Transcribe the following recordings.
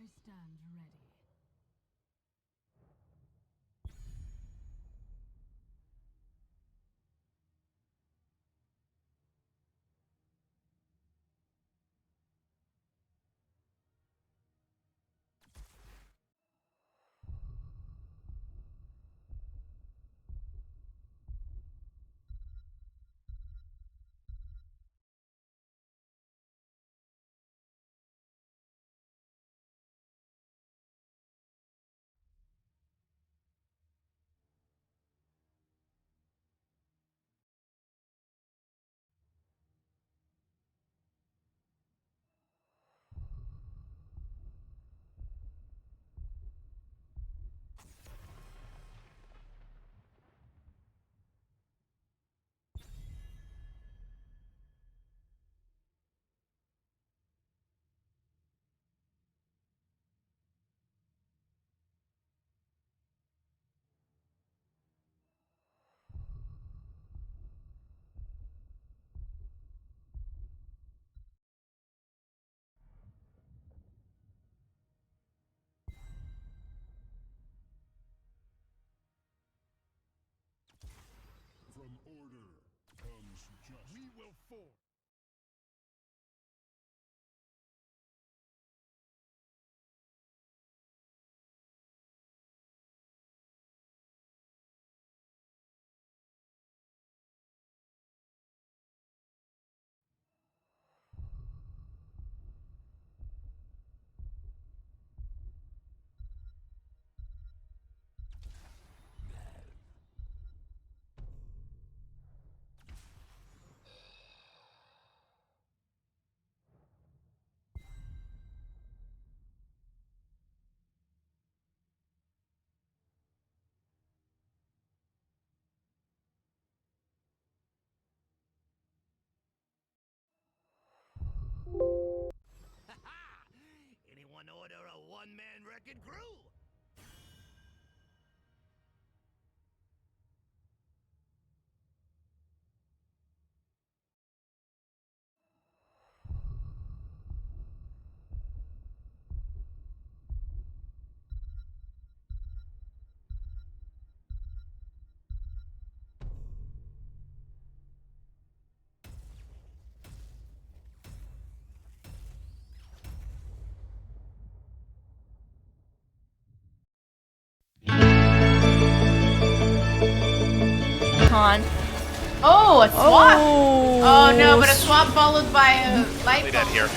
I stand ready. From order comes justice. We will form. Anyone order a one-man wrecking crew? Oh, a swap! Oh no, but a swap followed by a light Dead bulb. here.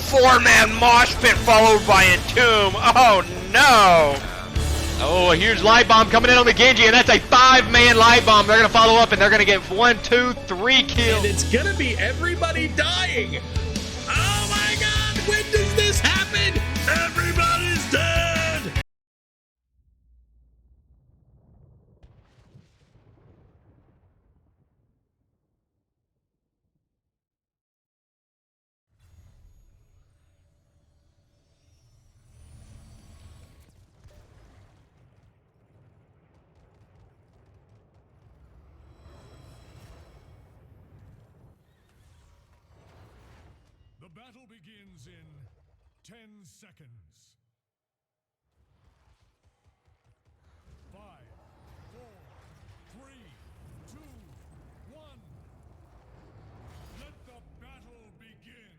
Four-man mosh pit followed by a tomb. Oh no! Oh, here's light bomb coming in on the Genji, and that's a 5-man light bomb. They're gonna follow up, and they're gonna get 1, 2, 3 kills. And it's gonna be everybody dying. Oh my God! When does this happen? Everybody's dead. The battle begins in 10 seconds. 5, 4, 3, 2, 1. Let the battle begin.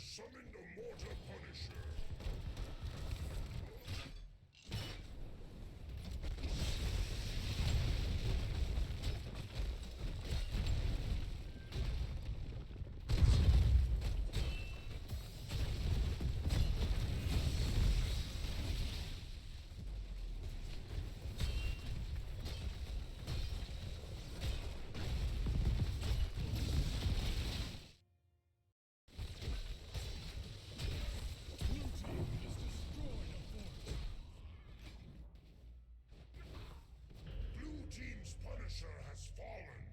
summoned a mortar punisher. Blue team's Punisher has fallen.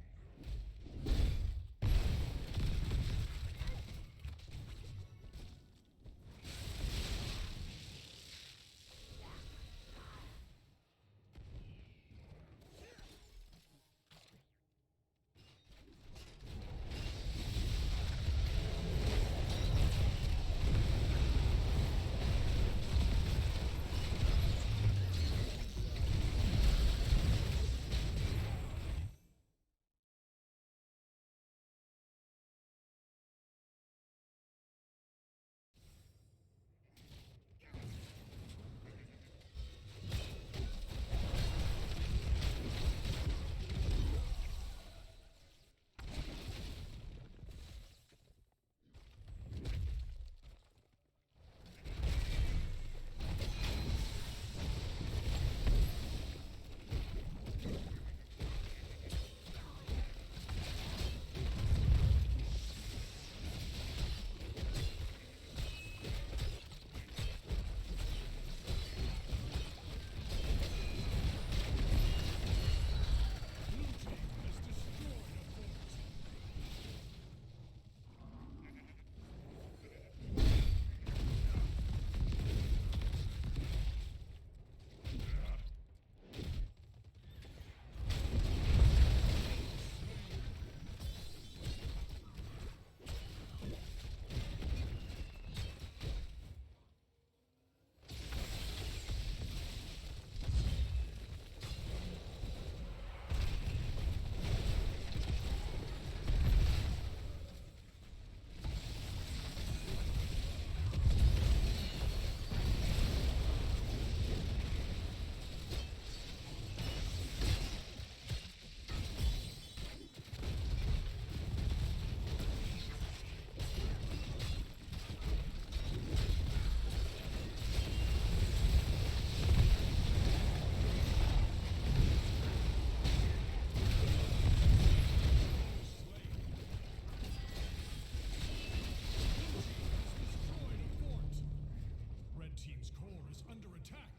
Red team's core is under attack.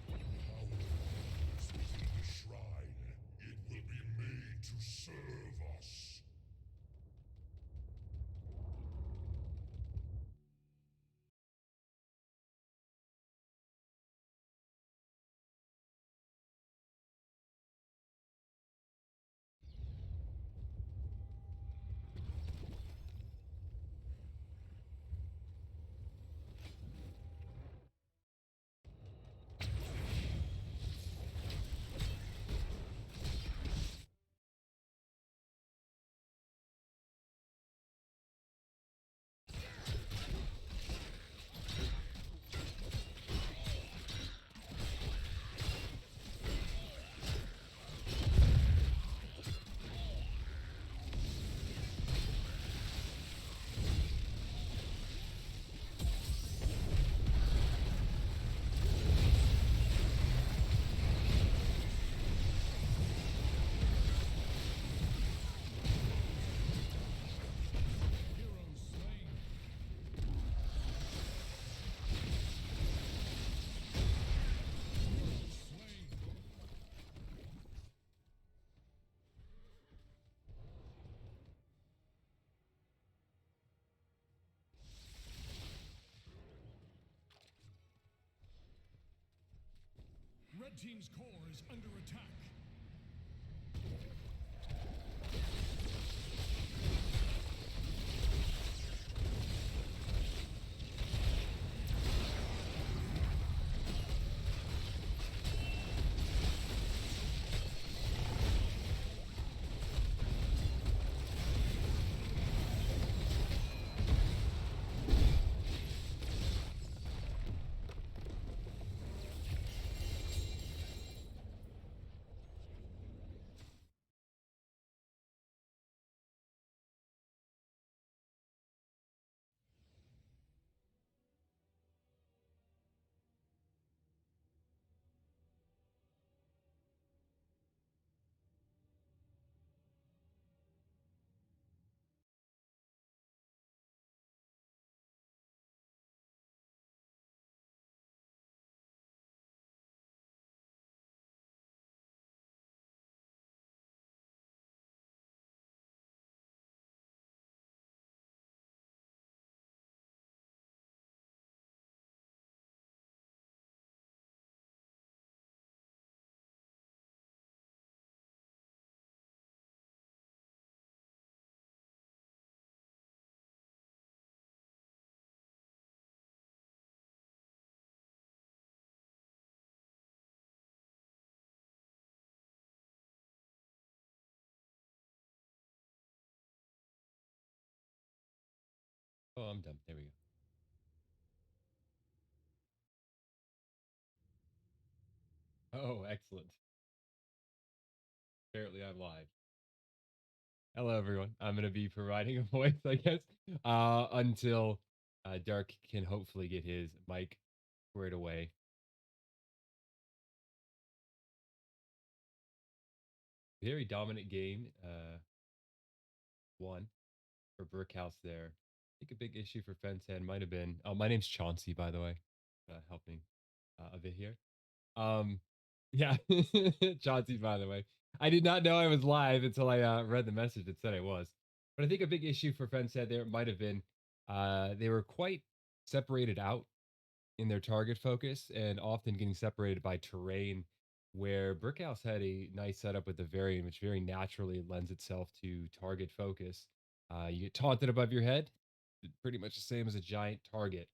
Power is within the shrine. It will be made to serve us. Red team's core is under attack. Oh, I'm done. There we go. Oh, excellent. Apparently I'm live. Hello, everyone. I'm going to be providing a voice, I guess, until Dark can hopefully get his mic squared away. Very dominant game. One for Brickhouse there. I think a big issue for fensad might have been. Oh, my name's Chauncey, by the way, helping a bit here. Yeah, Chauncey, by the way. I did not know I was live until I read the message that said I was. But I think a big issue for fensad there might have been they were quite separated out in their target focus and often getting separated by terrain, where Brickhouse had a nice setup with the variant, which very naturally lends itself to target focus. You get taunted above your head, pretty much the same as a giant target.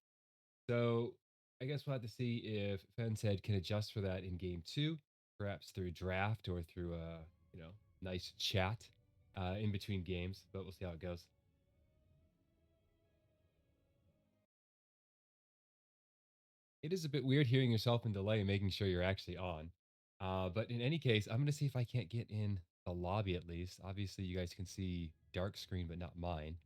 So I guess we'll have to see if fensad can adjust for that in game two, perhaps through draft or through a nice chat in between games. But we'll see how it goes. It is a bit weird hearing yourself in delay and making sure you're actually on. But in any case, I'm going to see if I can't get in the lobby at least. Obviously, you guys can see dark screen, but not mine.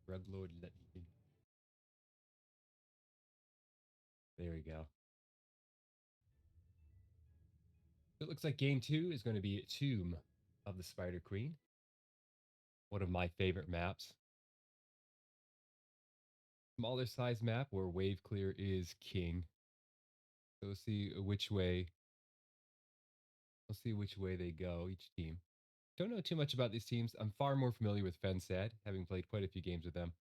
Red Lord, let me in. There we go. It looks like game two is going to be Tomb of the Spider Queen. One of my favorite maps. Smaller size map where wave clear is king. So we'll see which way. We'll see which way they go, each team. Don't know too much about these teams. I'm far more familiar with fensad, having played quite a few games with them.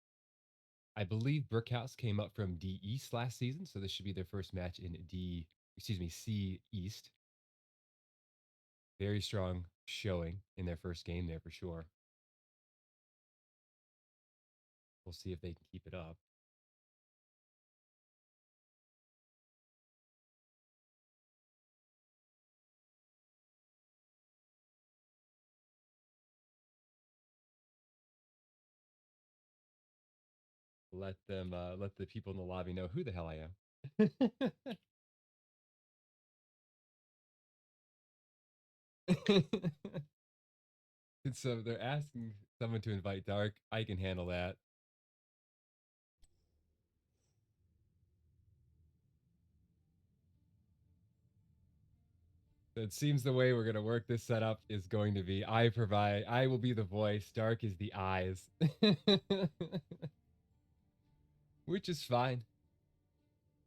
I believe Brickhouse came up from D East last season, so this should be their first match in C East. Very strong showing in their first game there for sure. We'll see if they can keep it up. Let them let the people in the lobby know who the hell I am. And so they're asking someone to invite Dark. I can handle that. So it seems the way we're going to work this setup is going to be I will be the voice, Dark is the eyes. Which is fine.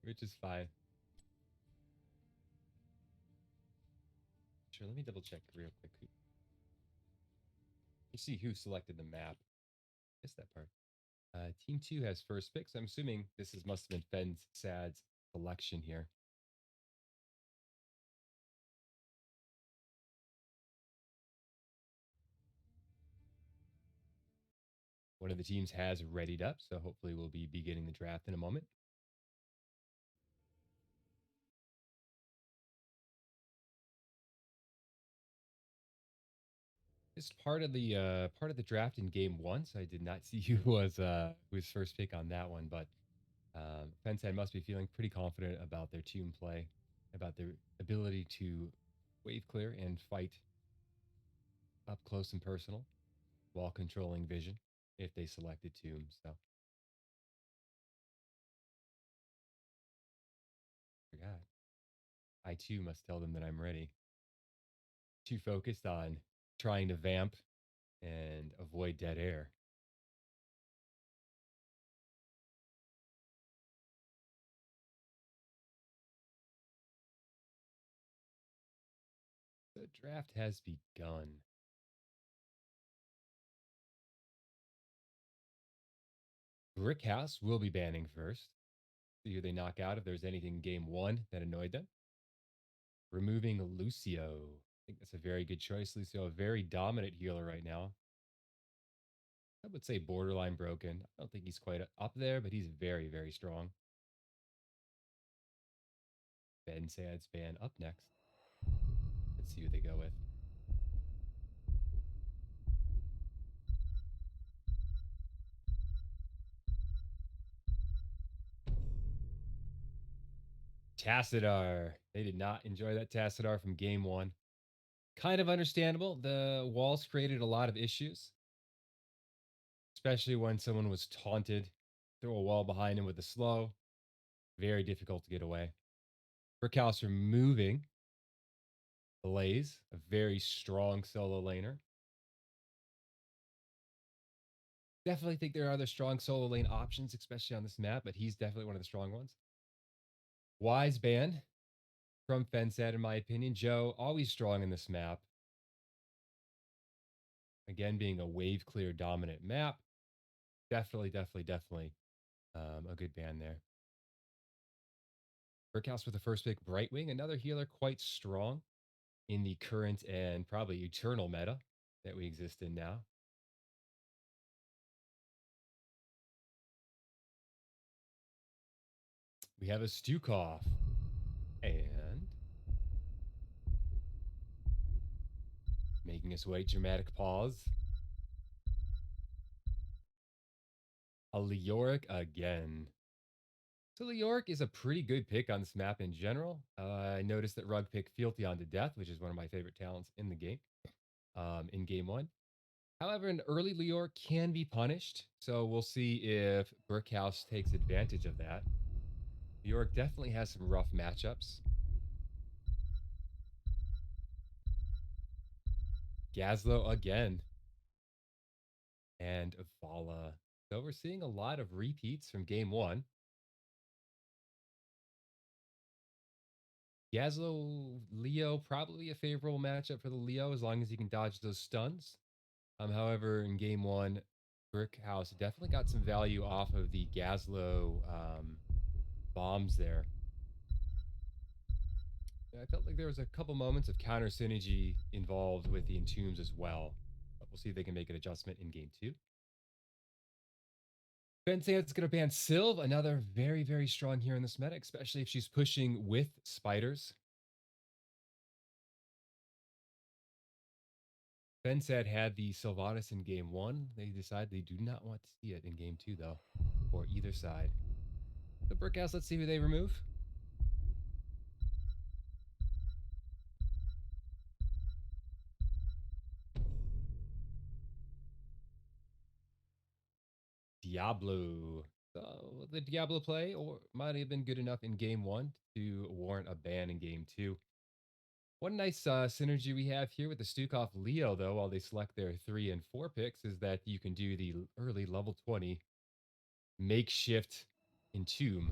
Which is fine. Sure, let me double check real quick. You see who selected the map. Missed that part. Team 2 has first pick, so I'm assuming must have been fensad's selection here. One of the teams has readied up, so hopefully we'll be beginning the draft in a moment. This is part of the draft in game one, so I did not see who was first pick on that one, but fensad must be feeling pretty confident about their team play, about their ability to wave clear and fight up close and personal while controlling vision if they selected Tomb. So forgot. I too must tell them that I'm ready. Too focused on trying to vamp and avoid dead air. The draft has begun. Brickhouse will be banning first. See who they knock out if there's anything in game one that annoyed them. Removing Lucio. I think that's a very good choice. Lucio, a very dominant healer right now. I would say borderline broken. I don't think he's quite up there, but he's very, very strong. Fensad's ban up next. Let's see who they go with. Tassadar. They did not enjoy that Tassadar from game 1. Kind of understandable. The walls created a lot of issues, especially when someone was taunted. Throw a wall behind him with a slow. Very difficult to get away. Brickhouse removing Blaze, a very strong solo laner. Definitely think there are other strong solo lane options, especially on this map, but he's definitely one of the strong ones. Wise ban from fensad, in my opinion. Joe, always strong in this map. Again, being a wave clear dominant map. Definitely a good ban there. Brickhouse with the first pick, Brightwing, another healer quite strong in the current and probably eternal meta that we exist in now. We have a Stukov and making us wait, dramatic pause. A Leoric again. So Leoric is a pretty good pick on this map in general. I noticed that Rug picked Fealty on to Death, which is one of my favorite talents in the game, in game 1. However, an early Leoric can be punished, so we'll see if Brickhouse takes advantage of that. Leoric definitely has some rough matchups. Gazlo again. And Vala. So we're seeing a lot of repeats from game 1. Gazlo, Leo, probably a favorable matchup for the Leo as long as he can dodge those stuns. However, in game 1, Brickhouse definitely got some value off of the Gazlo bombs there. I felt like there was a couple moments of counter synergy involved with the Entombs as well. But we'll see if they can make an adjustment in game 2. Fensad's going to ban Sylve, another very strong here in this meta, especially if she's pushing with spiders. Fensad had the Sylvanas in game 1. They decide they do not want to see it in game 2, though, for either side. The Brickhouse, let's see who they remove. Diablo. So the Diablo play might have been good enough in game 1 to warrant a ban in game 2. One nice synergy we have here with the Stukov Leo, though, while they select their 3 and 4 picks, is that you can do the early level 20 makeshift Entomb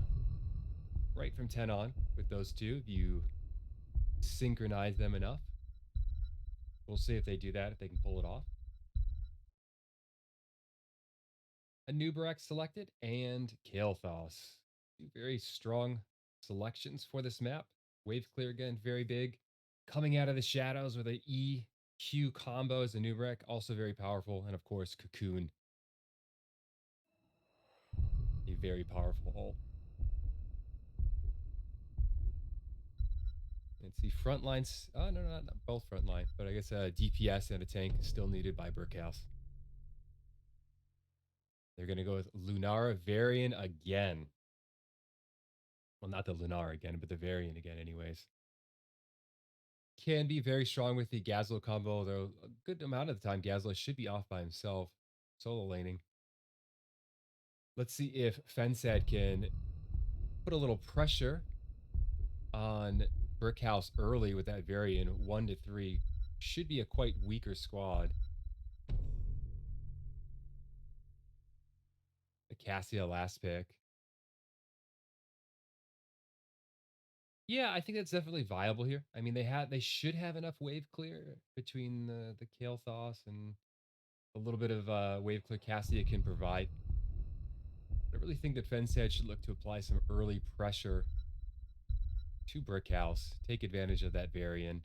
right from 10 on with those two. If you synchronize them enough, we'll see if they do that, if they can pull it off. Anubarak selected and Kael'thas. Two very strong selections for this map. Wave clear again, very big. Coming out of the shadows with an EQ combo as Anubarak, also very powerful. And of course, Cocoon. A very powerful ult. Let's see, front lines. Oh, no, not both front line, but I guess a DPS and a tank is still needed by Brickhouse. They're going to go with Lunara Varian again. Well, not the Lunara again, but the Varian again anyways. Can be very strong with the Gazlo combo, though a good amount of the time Gazlo should be off by himself, solo laning. Let's see if Fensad can put a little pressure on Brickhouse early with that Varian. 1 to 3 should be a quite weaker squad. Cassia last pick. Yeah, I think that's definitely viable here. I mean, they should have enough wave clear between the Kael'thas and a little bit of wave clear Cassia can provide. I really think that Fensad should look to apply some early pressure to Brickhouse, take advantage of that Varian.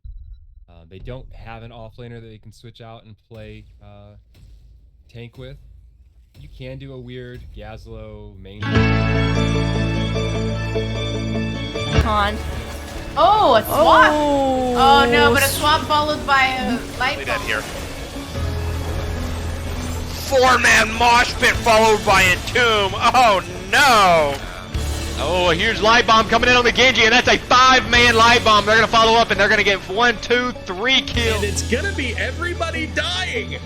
They don't have an offlaner that they can switch out and play tank with. You can do a weird Gazlo main. Con. Oh, a swap. Oh no, but a swap followed by a light Dead bomb. here. 4-man mosh pit followed by Entomb. Oh no! Oh, here's light bomb coming in on the Genji, and that's a 5-man light bomb. They're gonna follow up, and they're gonna get 1, 2, 3 kills. And it's gonna be everybody dying.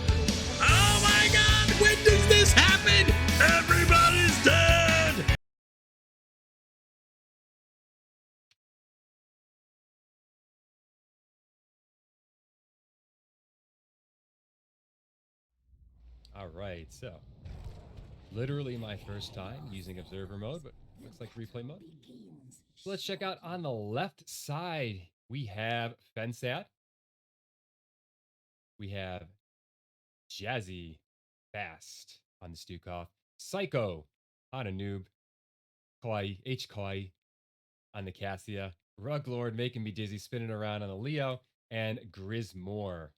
Oh my god, when does this happen? Everybody's dead. All right, so literally my first time using observer mode, but looks like replay mode. So let's check out on the left side. We have fensad. We have Jazzy Fast on the Stukov, Psycho on a noob, Kawaii, H Kawaii on the Cassia, Ruglord making me dizzy spinning around on the Leo, and Grismore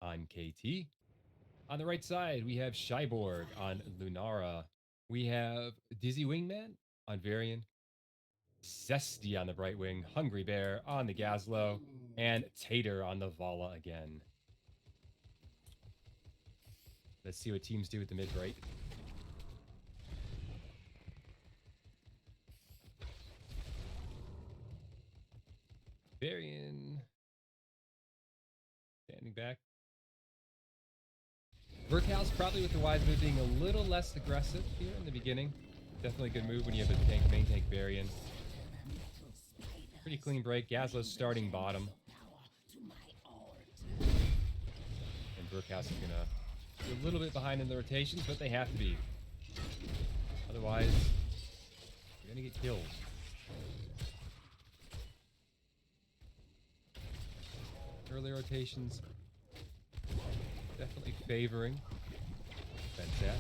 on KT. On the right side, we have Shyborg on Lunara. We have Dizzy Wingman on Varian, Zesty on the Bright Wing, Hungry Bear on the Gazlo, and Tater on the Vala again. Let's see what teams do with the mid right. Varian standing back. Brickhouse probably with the wise move being a little less aggressive here in the beginning. Definitely a good move when you have a tank, main tank Varian. Pretty clean break. Gazlo's starting bottom. And Brickhouse is gonna be a little bit behind in the rotations, but they have to be. Otherwise, you're gonna get killed. Early rotations definitely favoring fensad.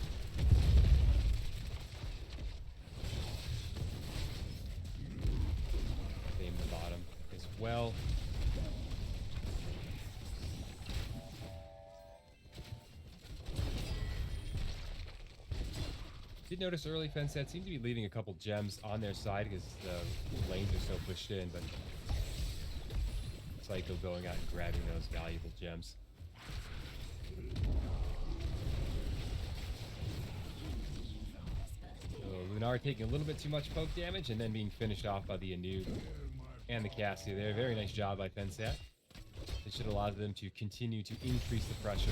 Same in the bottom as well. Did notice early fensad seemed to be leaving a couple gems on their side because the lanes are so pushed in, but Psycho going out and grabbing those valuable gems. So Lunar taking a little bit too much poke damage and then being finished off by the Anu and the Cassia there. Very nice job by fensad. It should allow them to continue to increase the pressure.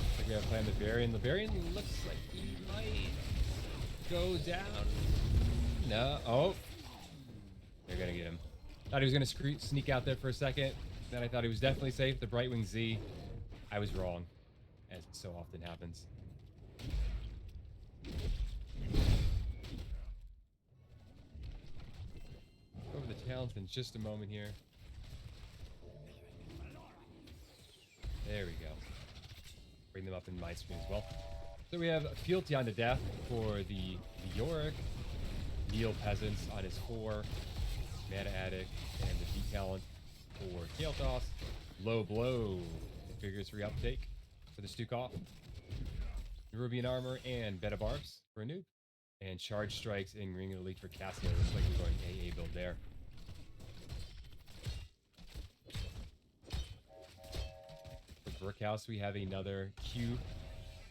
Looks like we have planned the Varian. The Varian looks like he might go down. No. Oh. They're gonna get him. Thought he was gonna sneak out there for a second. Then I thought he was definitely safe. The Brightwing Z. I was wrong, as so often happens. Over the talents in just a moment here. There we go. Bring them up in my screen as well. So we have Fealty on to death for the Yorick. Neil Peasants on his 4. Mana Addict and the D-Talent for Tail Toss. Low Blow. Figures reuptake for the Stukov. Rubian Armor and Beta Barbs for a noob. And Charge Strikes in Ring of the League for Cassia. Looks like we're going AA build there. For Brickhouse, we have another Q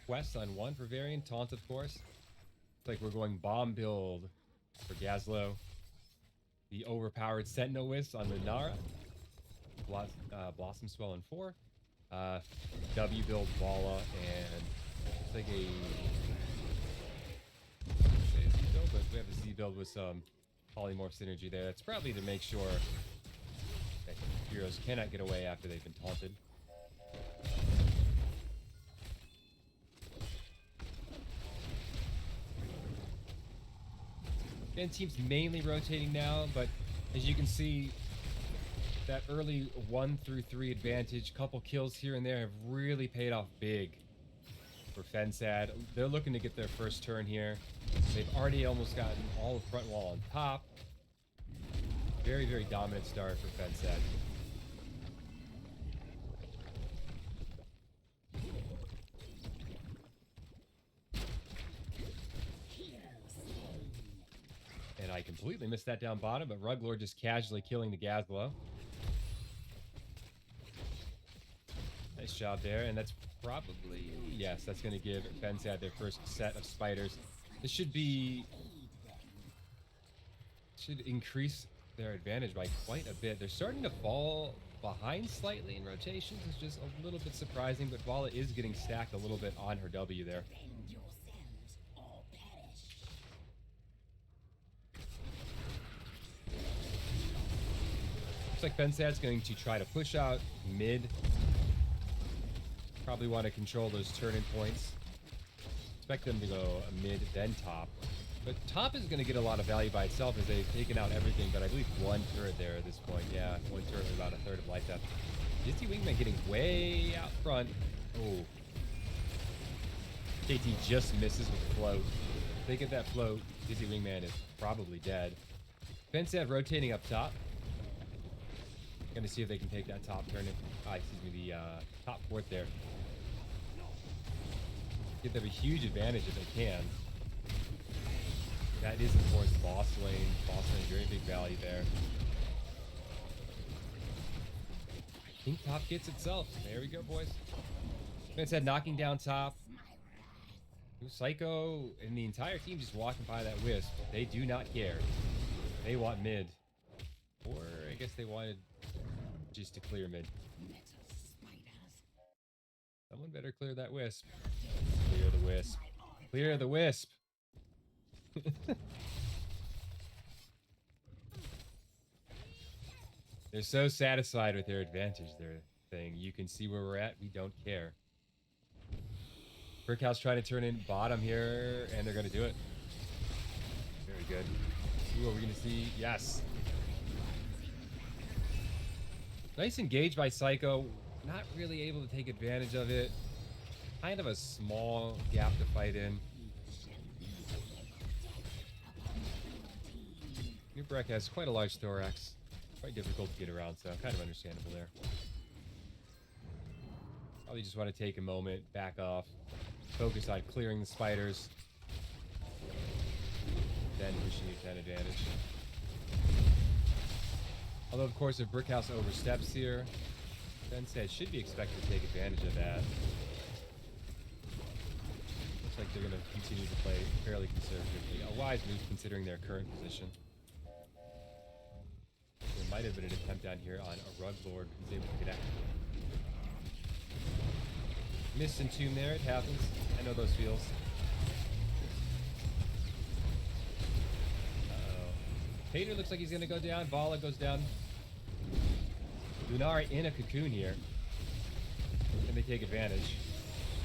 quest on 1 for Varian. Taunt, of course. Looks like we're going bomb build for Gazlo. The overpowered Sentinel Wisp on Lunara. Blossom Swell in 4. W build Vala and looks like a Z build, but we have a Z build with some polymorph synergy there. That's probably to make sure that heroes cannot get away after they've been taunted. Again, team's mainly rotating now, but as you can see, that early 1 through 3 advantage, couple kills here and there have really paid off big for fensad. They're looking to get their first turn here. They've already almost gotten all the front wall on top. Very, very dominant start for fensad. And I completely missed that down bottom, but Ruglord just casually killing the Gazlo. Nice job there, and that's probably, yes, that's going to give fensad their first set of spiders This should increase their advantage by quite a bit. They're starting to fall behind slightly in rotations. It's just a little bit surprising, but Vala is getting stacked a little bit on her W there. Looks like Fensad's going to try to push out mid. Probably want to control those turning points. Expect them to go mid, then top. But top is going to get a lot of value by itself as they've taken out everything, but I believe one turret there at this point. Yeah, one turret with about a third of life depth. Dizzy Wingman getting way out front. Oh. KT just misses with float. If they get that float, Dizzy Wingman is probably dead. Fensad rotating up top. Gonna see if they can take that top turn. The top fourth there. Give them a huge advantage if they can. That is, of course, boss lane. Boss lane, very big value there. I think top gets itself. There we go, boys. Fensad knocking down top. Psycho and the entire team just walking by that wisp. They do not care. They want mid. Or I guess they wanted just to clear mid. Someone better clear that wisp. Clear the wisp. Clear the wisp. They're so satisfied with their advantage. Their thing. You can see where we're at. We don't care. Brickhouse trying to turn in bottom here, and they're going to do it. Very good. See what we're going to see. Yes. Nice engage by Psycho. Not really able to take advantage of it. Kind of a small gap to fight in. New Breck has quite a large thorax. Quite difficult to get around, so kind of understandable there. Probably just want to take a moment, back off, focus on clearing the spiders, then pushing your 10 advantage. Although, of course, if Brickhouse oversteps here, Fensad should be expected to take advantage of that. Looks like they're going to continue to play fairly conservatively. A wise move considering their current position. There might have been an attempt down here on a Rug Lord who's able to connect. Missed Entomb there, it happens. I know those feels. Uh-oh. Pater looks like he's going to go down. Vala goes down. Lunara in a cocoon here. Can they take advantage?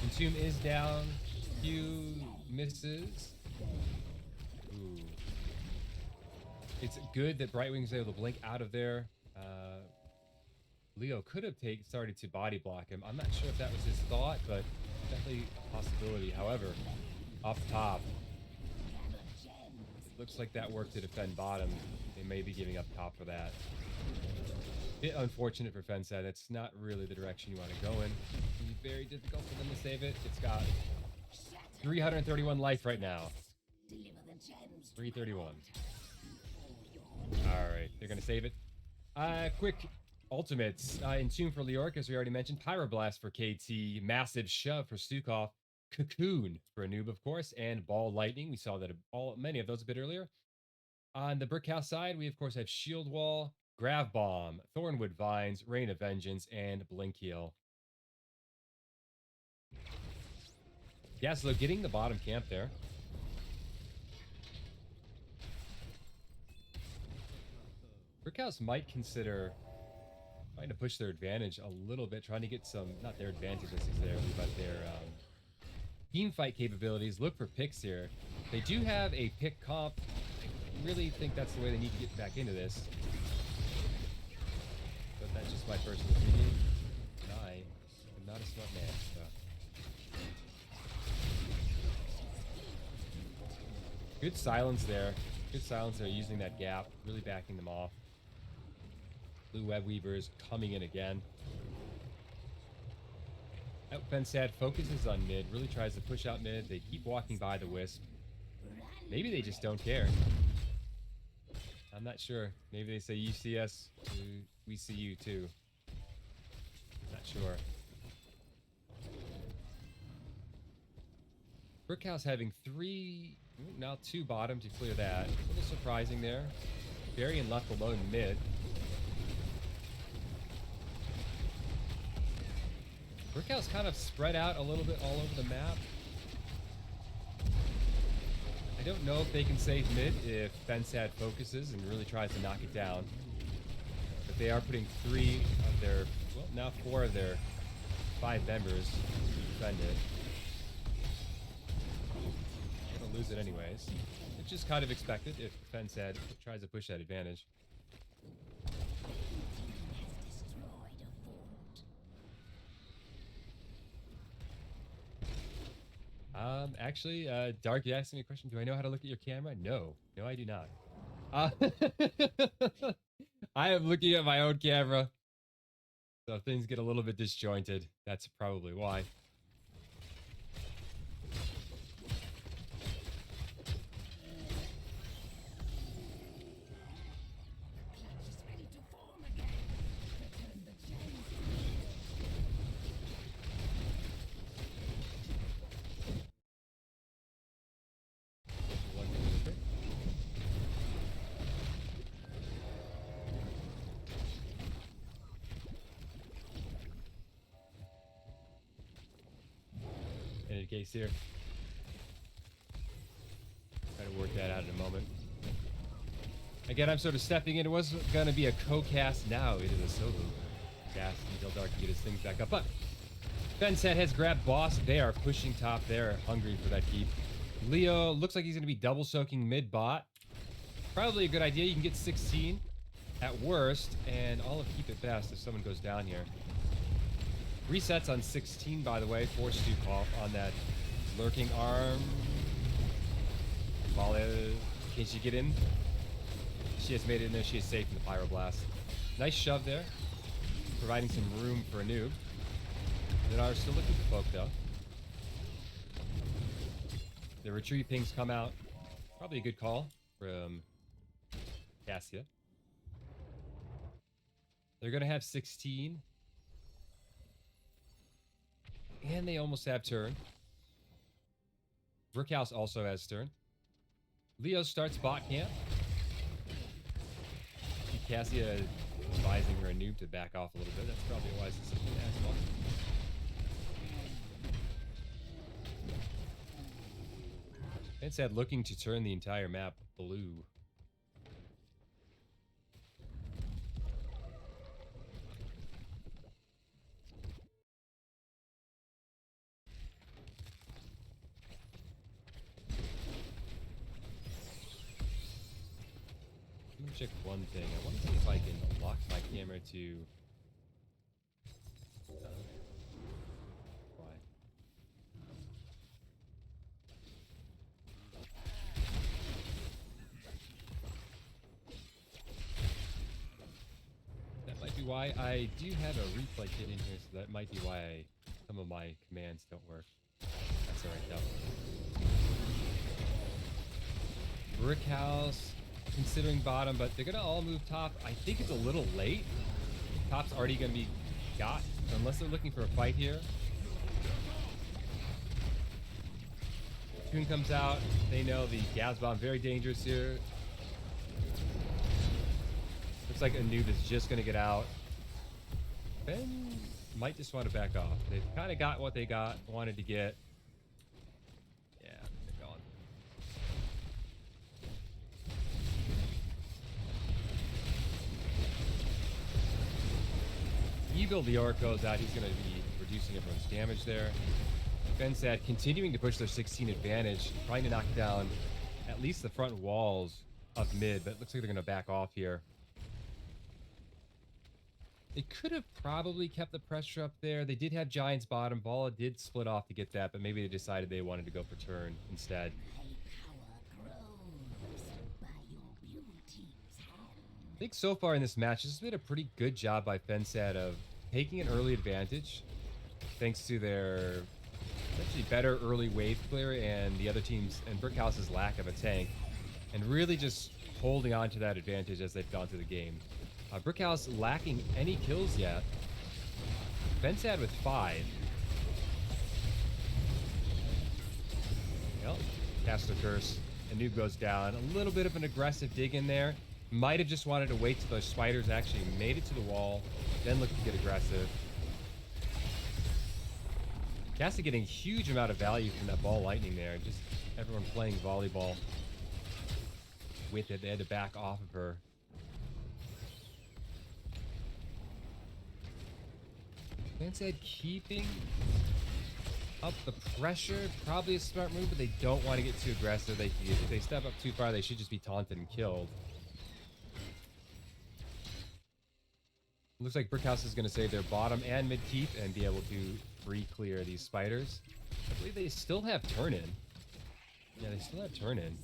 Entomb is down. Q misses. Ooh. It's good that Brightwing's able to blink out of there. Leo could have started to body block him. I'm not sure if that was his thought, but definitely a possibility. However, up top, it looks like that worked to defend bottom. They may be giving up top for that. Bit unfortunate for Fensad. That's not really the direction you want to go in. It's very difficult for them to save it. It's got 331 life right now. 331. Alright, they're going to save it. Quick ultimates. Entomb for Leoric, as we already mentioned. Pyroblast for KT. Massive Shove for Stukov. Cocoon for a noob, of course. And Ball Lightning. We saw that many of those a bit earlier. On the Brickhouse side, we, of course, have Shield Wall, Grav Bomb, Thornwood Vines, Rain of Vengeance, and Blink Heal. Yeah, so getting the bottom camp there. Brickhouse might consider trying to push their advantage a little bit, trying to get some, not their advantage necessarily, but their team fight capabilities. Look for picks here. They do have a pick comp. I really think that's the way they need to get back into this. But that's just my personal opinion. And I am not a smart man, so. Good silence there. Good silence there, using that gap, really backing them off. Blue Web Weavers coming in again. Fensad focuses on mid, really tries to push out mid. They keep walking by the Wisp. Maybe they just don't care. I'm not sure. Maybe they say, you see us, we see you too. Not sure. Brickhouse having 3, now 2 bottom to clear that. A little surprising there. Varian left alone mid. Brickhouse kind of spread out a little bit all over the map. I don't know if they can save mid if fensad focuses and really tries to knock it down. But they are putting 3 of their, well, now 4 of their 5 members to defend it. They're gonna lose it anyways, which is kind of expected if fensad tries to push that advantage. Actually, Dark, you asked me a question. Do I know how to look at your camera? No, I do not. I am looking at my own camera, so things get a little bit disjointed. That's probably why. Any case here. Try to work that out in a moment. Again, I'm sort of stepping in. It wasn't going to be a co-cast. Now it is a solo cast until Dark can get his things back up. But fensad has grabbed boss. They are pushing top. They're hungry for that keep. Leo looks like he's going to be double soaking mid bot. Probably a good idea. You can get 16 at worst, and all of keep it best if someone goes down here. Resets on 16, by the way, forced to off on that lurking arm. Can she get in? She has made it in there. She is safe from the pyroblast. Nice shove there, providing some room for a noob. They are still looking for folk, though. The retreat pings come out. Probably a good call from Cassia. They're going to have 16. And they almost have turn. Brickhouse also has turn. Leo starts bot camp. Cassia advising her noob to back off a little bit. That's probably a wise decision as well. Fensad looking to turn the entire map blue. Check one thing. I want to see if I can lock my camera to. Why? That might be why. I do have a replay kit in here, so that might be why some of my commands don't work. That's alright though. Brickhouse. Considering bottom, but they're gonna all move top. I think it's a little late. Top's already gonna be got, unless they're looking for a fight here. Toon comes out. They know the gas bomb very dangerous here. Looks like a noob is just gonna get out. Ben might just want to back off. They've kind of got what they wanted to get. Yeah, they're gone. Evil the Orc goes out. He's going to be reducing everyone's damage there. fensad continuing to push their 16 advantage, trying to knock down at least the front walls of mid, but it looks like they're going to back off here. They could have probably kept the pressure up there. They did have Giants bottom. Balla did split off to get that, but maybe they decided they wanted to go for turn instead. I think so far in this match, this has been a pretty good job by fensad of taking an early advantage, thanks to their actually better early wave clear and the other team's and Brickhouse's lack of a tank, and really just holding on to that advantage as they've gone through the game. Brickhouse lacking any kills yet. fensad with 5. Yep. Cast a curse. And noob goes down. A little bit of an aggressive dig in there. Might have just wanted to wait till those spiders actually made it to the wall. Then look to get aggressive. Casta getting a huge amount of value from that ball lightning there. Just everyone playing volleyball with it. They had to back off of her. Fensad keeping up the pressure. Probably a smart move, but they don't want to get too aggressive. If they step up too far, they should just be taunted and killed. Looks like Brickhouse is going to save their bottom and mid keep and be able to free clear these spiders. I believe they still have turn in. Yeah, they still have turn in.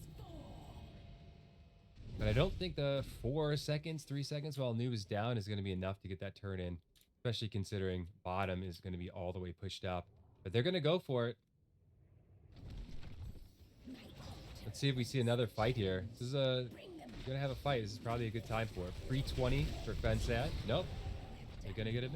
But I don't think the 4 seconds, 3 seconds while noob is down is going to be enough to get that turn in. Especially considering bottom is going to be all the way pushed up. But they're going to go for it. Let's see if we see another fight here. This is we're going to have a fight. This is probably a good time for it. Free 20 for fensad. Nope. They're going to get it.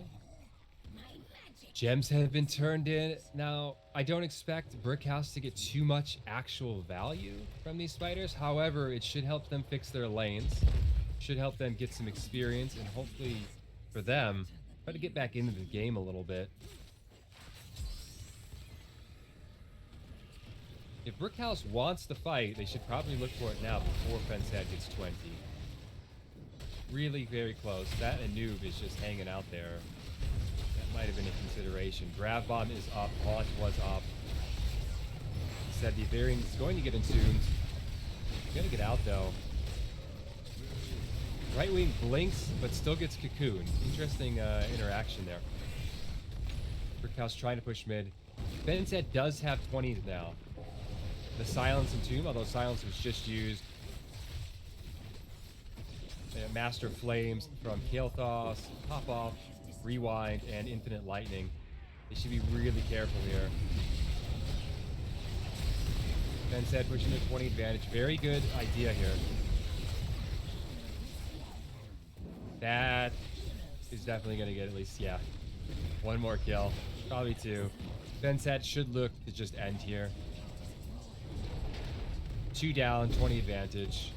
Gems have been turned in. Now, I don't expect Brickhouse to get too much actual value from these spiders. However, it should help them fix their lanes. Should help them get some experience. And hopefully, for them, try to get back into the game a little bit. If Brickhouse wants to fight, they should probably look for it now before fensad gets 20. Really very close. That and noob is just hanging out there. That might have been a consideration. Grav bomb is up. Haunt was up. He said the Varian is going to get entombed. He's going to get out though. Right wing blinks, but still gets cocooned. Interesting interaction there. Brickhouse trying to push mid. Fensad does have 20 now. The silence and tomb, although silence was just used. Master Flames from Kael'thas, Pop Off, Rewind, and Infinite Lightning. They should be really careful here. Fensad pushing the 20 advantage. Very good idea here. That is definitely going to get at least, yeah, 1 more kill. Probably 2. Fensad should look to just end here. 2 down, 20 advantage.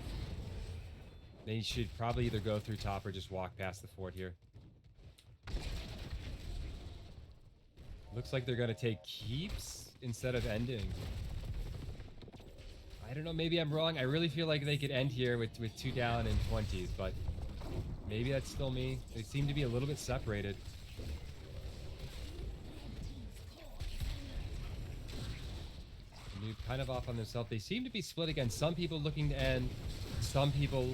They should probably either go through top or just walk past the fort here. Looks like they're going to take keeps instead of ending. I don't know, maybe I'm wrong. I really feel like they could end here with 2 down and 20s, but maybe that's still me. They seem to be a little bit separated. Kind of off on themselves. They seem to be split again. Some people looking to end, some people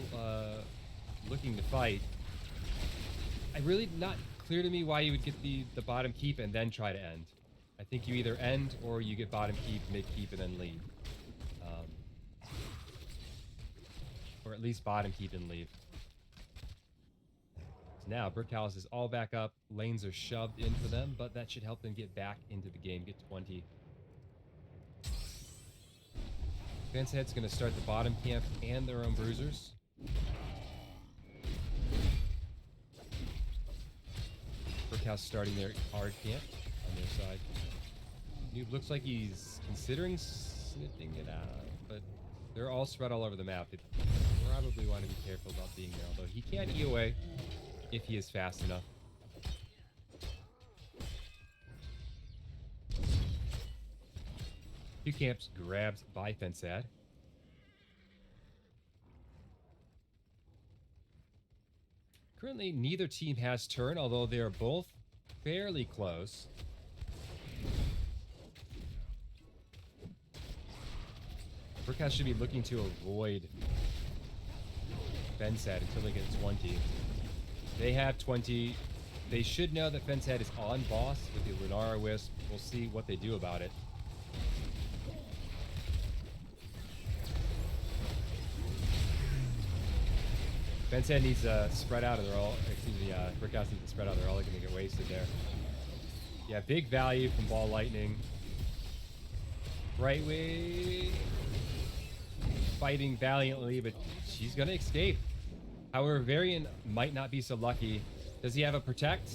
looking to fight. I really not clear to me why you would get the bottom keep and then try to end. I think you either end or you get bottom keep, mid keep, and then leave. Or at least bottom keep and leave. So now Brickhouse is all back up. Lanes are shoved in for them, but that should help them get back into the game, get 20. Fensad's going to start the bottom camp and their own bruisers. Brickhouse starting their hard camp on their side. Noob looks like he's considering sniffing it out, but they're all spread all over the map. They probably want to be careful about being there, although he can E away if he is fast enough. Two camps grabbed by Fensad. Currently, neither team has turn, although they are both fairly close. Brickhouse should be looking to avoid Fensad until they get 20. They have 20. They should know that Fensad is on boss with the Lunara Wisp. We'll see what they do about it. Fensad needs to spread out, or they're all. Excuse me, Brickhouse needs to spread out. They're all going to get wasted there. Yeah, big value from Ball Lightning. Right way. Fighting valiantly, but she's going to escape. However, Varian might not be so lucky. Does he have a protect?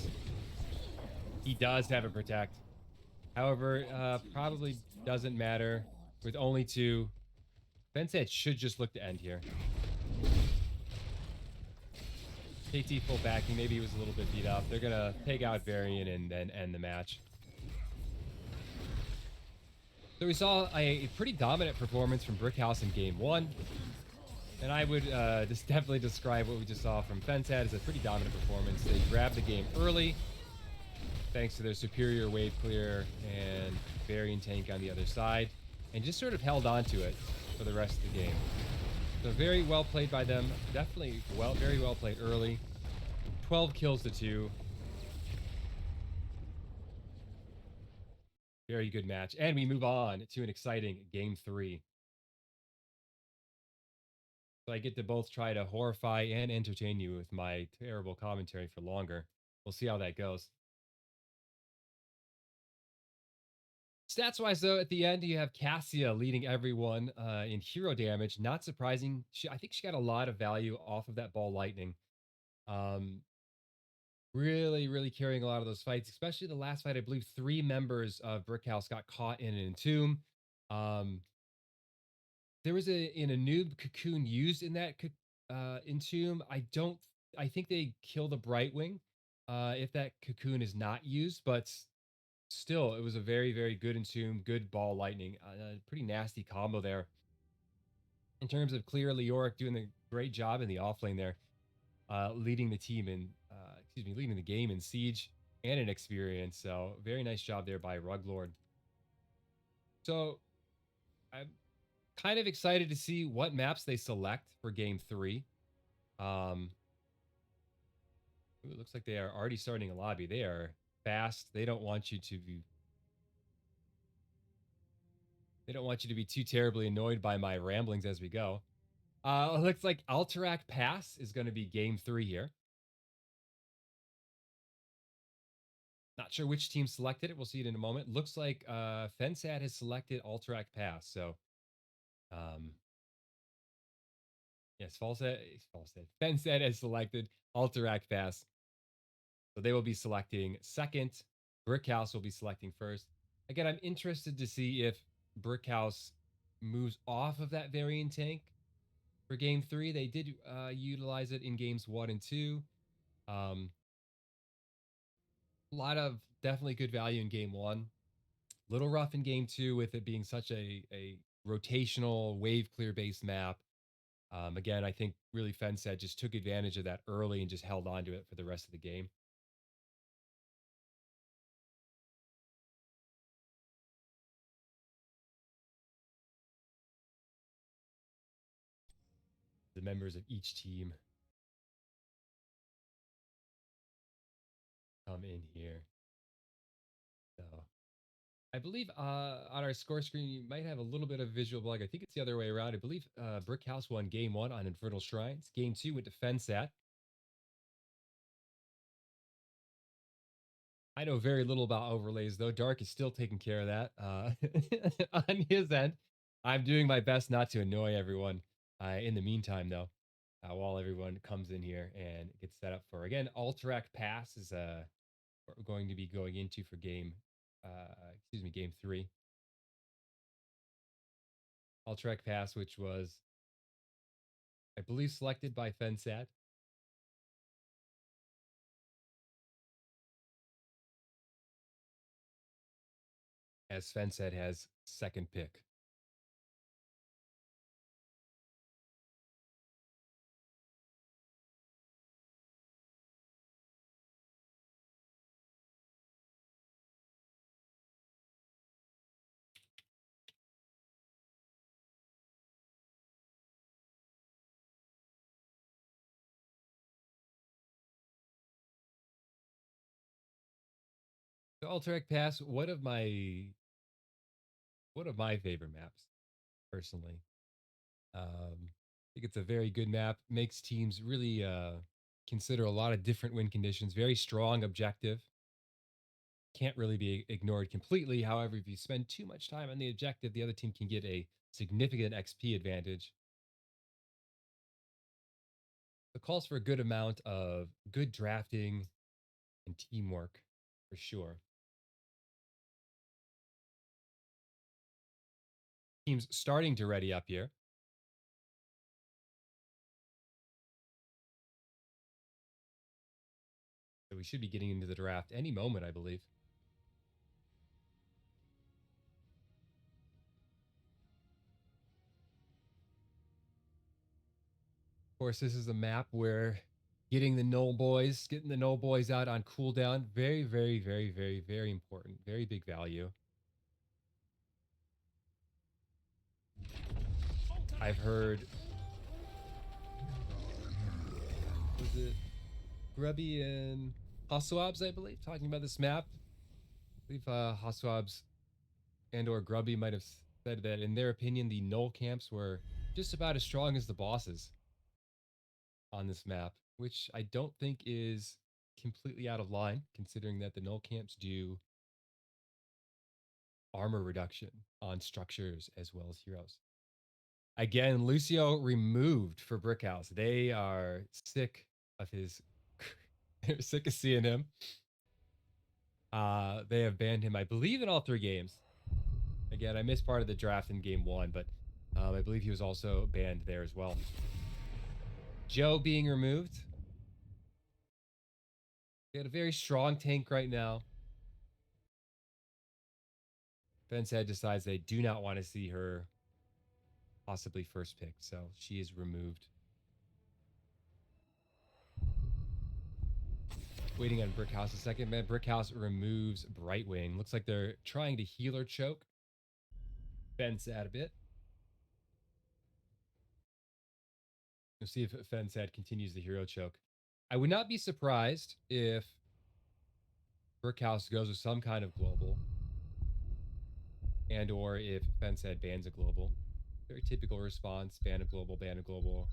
He does have a protect. However, probably doesn't matter. with only 2. Fensad should just look to end here. KT full backing. Maybe he was a little bit beat up. They're going to take out Varian and then end the match. So we saw a pretty dominant performance from Brickhouse in game 1. And I would just definitely describe what we just saw from fensad as a pretty dominant performance. They grabbed the game early, thanks to their superior wave clear and Varian tank on the other side, and just sort of held on to it for the rest of the game. So very well played by them. Definitely very well played early. 12 kills to 2. Very good match. And we move on to an exciting game 3. So I get to both try to horrify and entertain you with my terrible commentary for longer. We'll see how that goes. Stats-wise, though, at the end, you have Cassia leading everyone in hero damage. Not surprising. I think she got a lot of value off of that ball lightning. Really carrying a lot of those fights, especially the last fight. I believe 3 members of Brickhouse got caught in an entomb. There was a noob cocoon used in that entomb. I think they kill the Brightwing if that cocoon is not used, but still, it was a very good entomb, good ball lightning, pretty nasty combo there. In terms of clear, Leoric doing a great job in the offlane there, leading the team in, leading the game in siege and in experience. So very nice job there by Ruglord. So I'm kind of excited to see what maps they select for game 3. It looks like they are already starting a lobby. They are fast. They don't want you to be too terribly annoyed by my ramblings as we go. It looks like Alterac Pass is going to be game 3 here. Not sure which team selected it. We'll see it in a moment. Looks like fensad has selected Alterac Pass. So, yes, fensad has selected Alterac Pass. So they will be selecting second. Brickhouse will be selecting first. Again, I'm interested to see if Brickhouse moves off of that Varian tank for game 3. They did utilize it in games 1 and 2. A lot of definitely good value in game 1. Little rough in game 2 with it being such a rotational wave clear based map. Again, I think really fensad just took advantage of that early and just held on to it for the rest of the game. The members of each team come in here. So I believe on our score screen, you might have a little bit of visual bug. I think it's the other way around. I believe Brickhouse won game 1 on Infernal Shrines. Game 2 went to fensad. I know very little about overlays, though. Dark is still taking care of that on his end. I'm doing my best not to annoy everyone in the meantime, though, while everyone comes in here and gets set up for, again, Alterac Pass is we're going to be going into for game 3. Alterac Pass, which was, I believe, selected by fensad. As fensad has second pick. The Alterac Pass, one of my favorite maps, personally. I think it's a very good map. Makes teams really consider a lot of different win conditions. Very strong objective. Can't really be ignored completely. However, if you spend too much time on the objective, the other team can get a significant XP advantage. It calls for a good amount of good drafting and teamwork, for sure. teams starting to ready up here. So we should be getting into the draft any moment, I believe. Of course, this is a map where getting the null boys out on cooldown, very, very, very, very, very important. Very big value. I've heard, was it Grubby and Haswabs, I believe, talking about this map. I believe Haswabs and or Grubby might have said that in their opinion, the null camps were just about as strong as the bosses on this map, which I don't think is completely out of line, considering that the null camps do armor reduction on structures as well as heroes. Again, Lucio removed for Brickhouse. They are sick of his. They're sick of seeing him. They have banned him, I believe, in all 3 games. Again, I missed part of the draft in game 1, but I believe he was also banned there as well. Joe being removed. They got a very strong tank right now. Fensad decides they do not want to see her possibly first pick, so she is removed. Waiting on Brickhouse a second, man. Brickhouse removes Brightwing. Looks like they're trying to healer choke Fensad a bit. We'll see if Fensad continues the hero choke. I would not be surprised if Brickhouse goes with some kind of global, and or if Fensad bans a global. Very typical response: ban a global,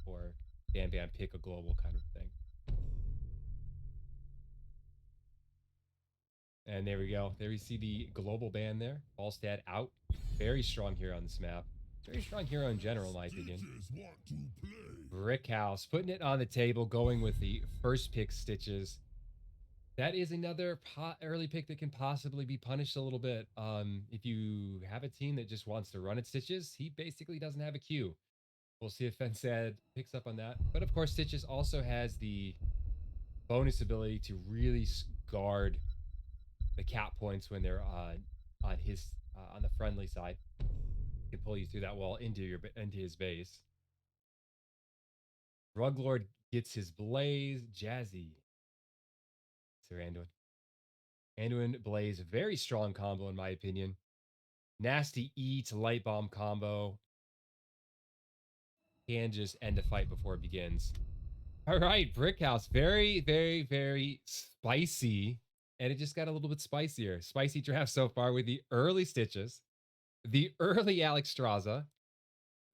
or ban, pick a global kind of thing. And there we go. There we see the global ban there. Allstad out. Very strong hero on this map. Very strong hero in general, in my opinion. Brickhouse putting it on the table, going with the first pick Stitches. That is another early pick that can possibly be punished a little bit. If you have a team that just wants to run at Stitches, he basically doesn't have a queue. We'll see if Fensad picks up on that. But of course, Stitches also has the bonus ability to really guard the cap points when they're on his on the friendly side. He can pull you through that wall into his base. Ruglord gets his blaze. Jazzy. Sir Anduin. Anduin Blaze, very strong combo in my opinion. Nasty E to light bomb combo. Can just end a fight before it begins. All right, Brickhouse, very, very, very spicy. And it just got a little bit spicier. Spicy draft so far with the early Stitches, the early Alex Straza,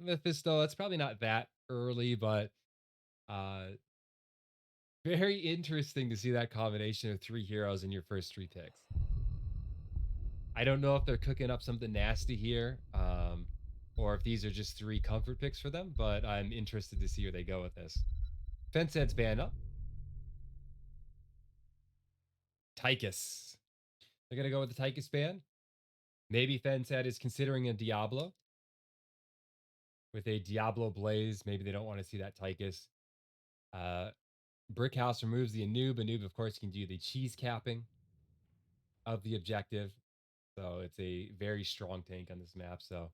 Mephisto. It's probably not that early, but very interesting to see that combination of 3 heroes in your first 3 picks. I don't know if they're cooking up something nasty here, or if these are just 3 comfort picks for them, but I'm interested to see where they go with this. Fensad's ban up. Tychus. They're going to go with the Tychus ban. Maybe Fensad is considering a Diablo. With a Diablo Blaze, maybe they don't want to see that Tychus. Brickhouse removes the Anub. Anub, of course, can do the cheese capping of the objective. So it's a very strong tank on this map. So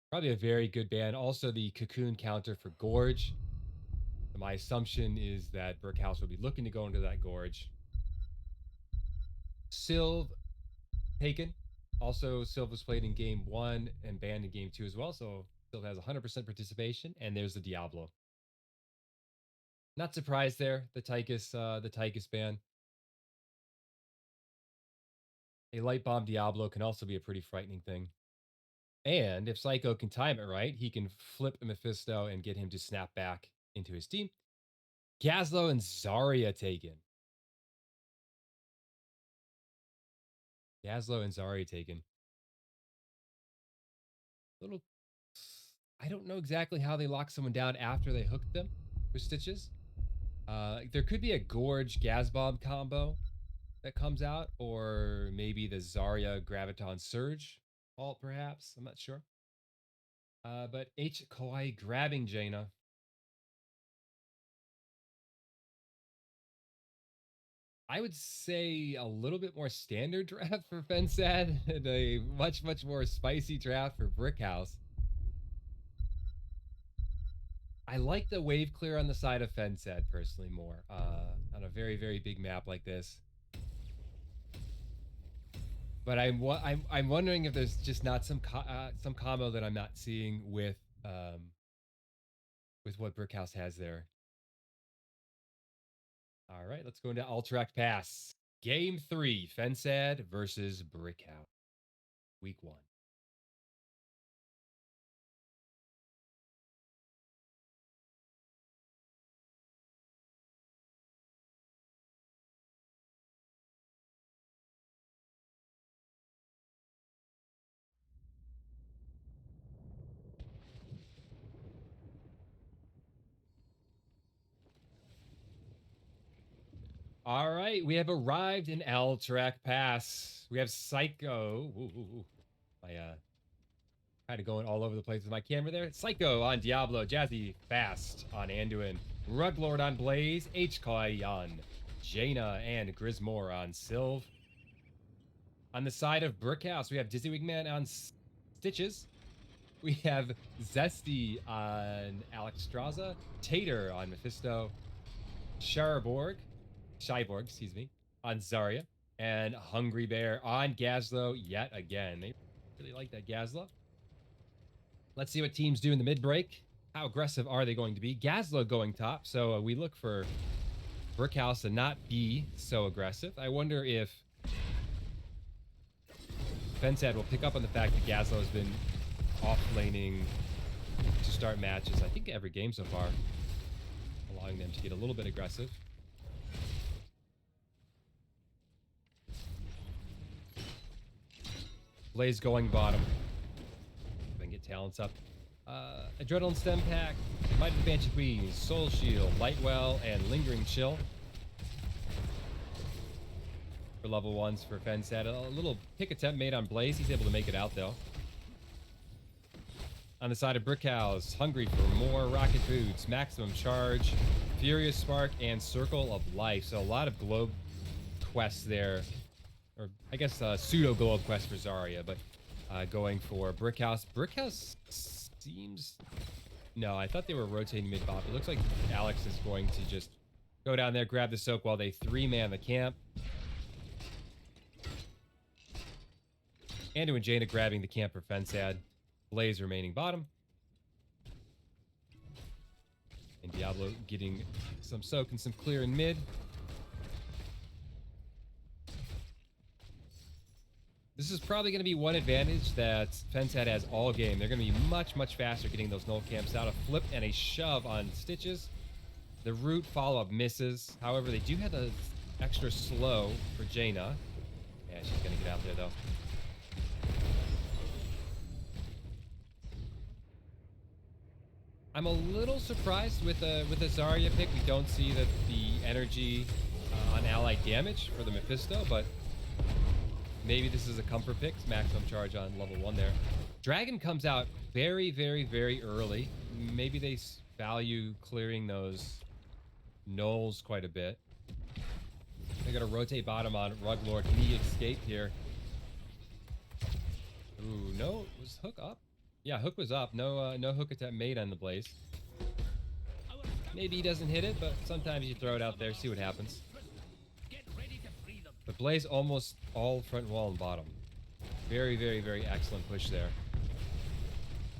probably a very good ban. Also, the Cocoon counter for Gorge. So my assumption is that Brickhouse will be looking to go into that Gorge. Sylve taken. Also, Sylve was played in game 1 and banned in game 2 as well. So Sylve has 100% participation. And there's the Diablo. Not surprised there. The Tychus ban. A light bomb Diablo can also be a pretty frightening thing. And if Psycho can time it right, he can flip Mephisto and get him to snap back into his team. Gazlo and Zarya taken. Gazlo and Zarya taken. Little, I don't know exactly how they lock someone down after they hooked them with Stitches. There could be a Gorge Gazbomb combo that comes out, or maybe the Zarya Graviton Surge ult, perhaps. I'm not sure. But H Kawaii grabbing Jaina. I would say a little bit more standard draft for fensad and a much, much more spicy draft for Brickhouse. I like the wave clear on the side of fensad personally more on a very, very big map like this. But I'm wondering if there's just not some combo that I'm not seeing with what Brickhouse has there. All right, let's go into Alterac Pass. Game 3, fensad versus Brickhouse. Week 1. All right, we have arrived in Alterac Pass. We have Psycho. I kind of going all over the place with my camera there. Psycho on Diablo, Jazzy Fast on Anduin, Ruglord on Blaze, H-Kai on Jaina, and Grismore on Sylve. On the side of Brickhouse, we have Dizzy Wigman on Stitches. We have Zesty on Alexstrasza, Tater on Mephisto, Shyborg, excuse me, on Zarya, and Hungry Bear on Gazlo yet again. They really like that Gazlo. Let's see what teams do in the mid break. How aggressive are they going to be? Gazlo going top, so we look for Brickhouse to not be so aggressive. I wonder if fensad will pick up on the fact that Gazlo has been off-laning to start matches, I think every game so far, allowing them to get a little bit aggressive. Blaze going bottom. If I can get talents up. Adrenaline Stem Pack, Might of the Banshee Queen, Soul Shield, Lightwell, and Lingering Chill. For level 1s for fensad. A little pick attempt made on Blaze. He's able to make it out though. On the side of Brickhouse, hungry for more rocket boots, maximum charge, furious spark, and circle of life. So a lot of globe quests there, or I guess pseudo globe quest for Zarya, but going for Brickhouse. Brickhouse seems, no, I thought they were rotating mid bot. It looks like Alex is going to just go down there, grab the soak while they 3-man the camp. Andu and Jaina grabbing the camp for fensad. Blaze remaining bottom. And Diablo getting some soak and some clear in mid. This is probably going to be one advantage that fensad has all game. They're going to be much, much faster getting those null camps out. A flip and a shove on Stitches. The root follow-up misses. However, they do have the extra slow for Jaina. Yeah, she's going to get out there, though. I'm a little surprised with the Zarya pick. We don't see the energy on ally damage for the Mephisto, but maybe this is a comfort pick. Maximum charge on level 1 there. Dragon comes out very, very, very early. Maybe they value clearing those gnolls quite a bit. They're going to rotate bottom on Ruglord. Can he escape here? Ooh, no. Was Hook up? Yeah, Hook was up. No hook attempt made on the Blaze. Maybe he doesn't hit it, but sometimes you throw it out there, see what happens. But Blaze almost all front wall and bottom. Very, very, very excellent push there.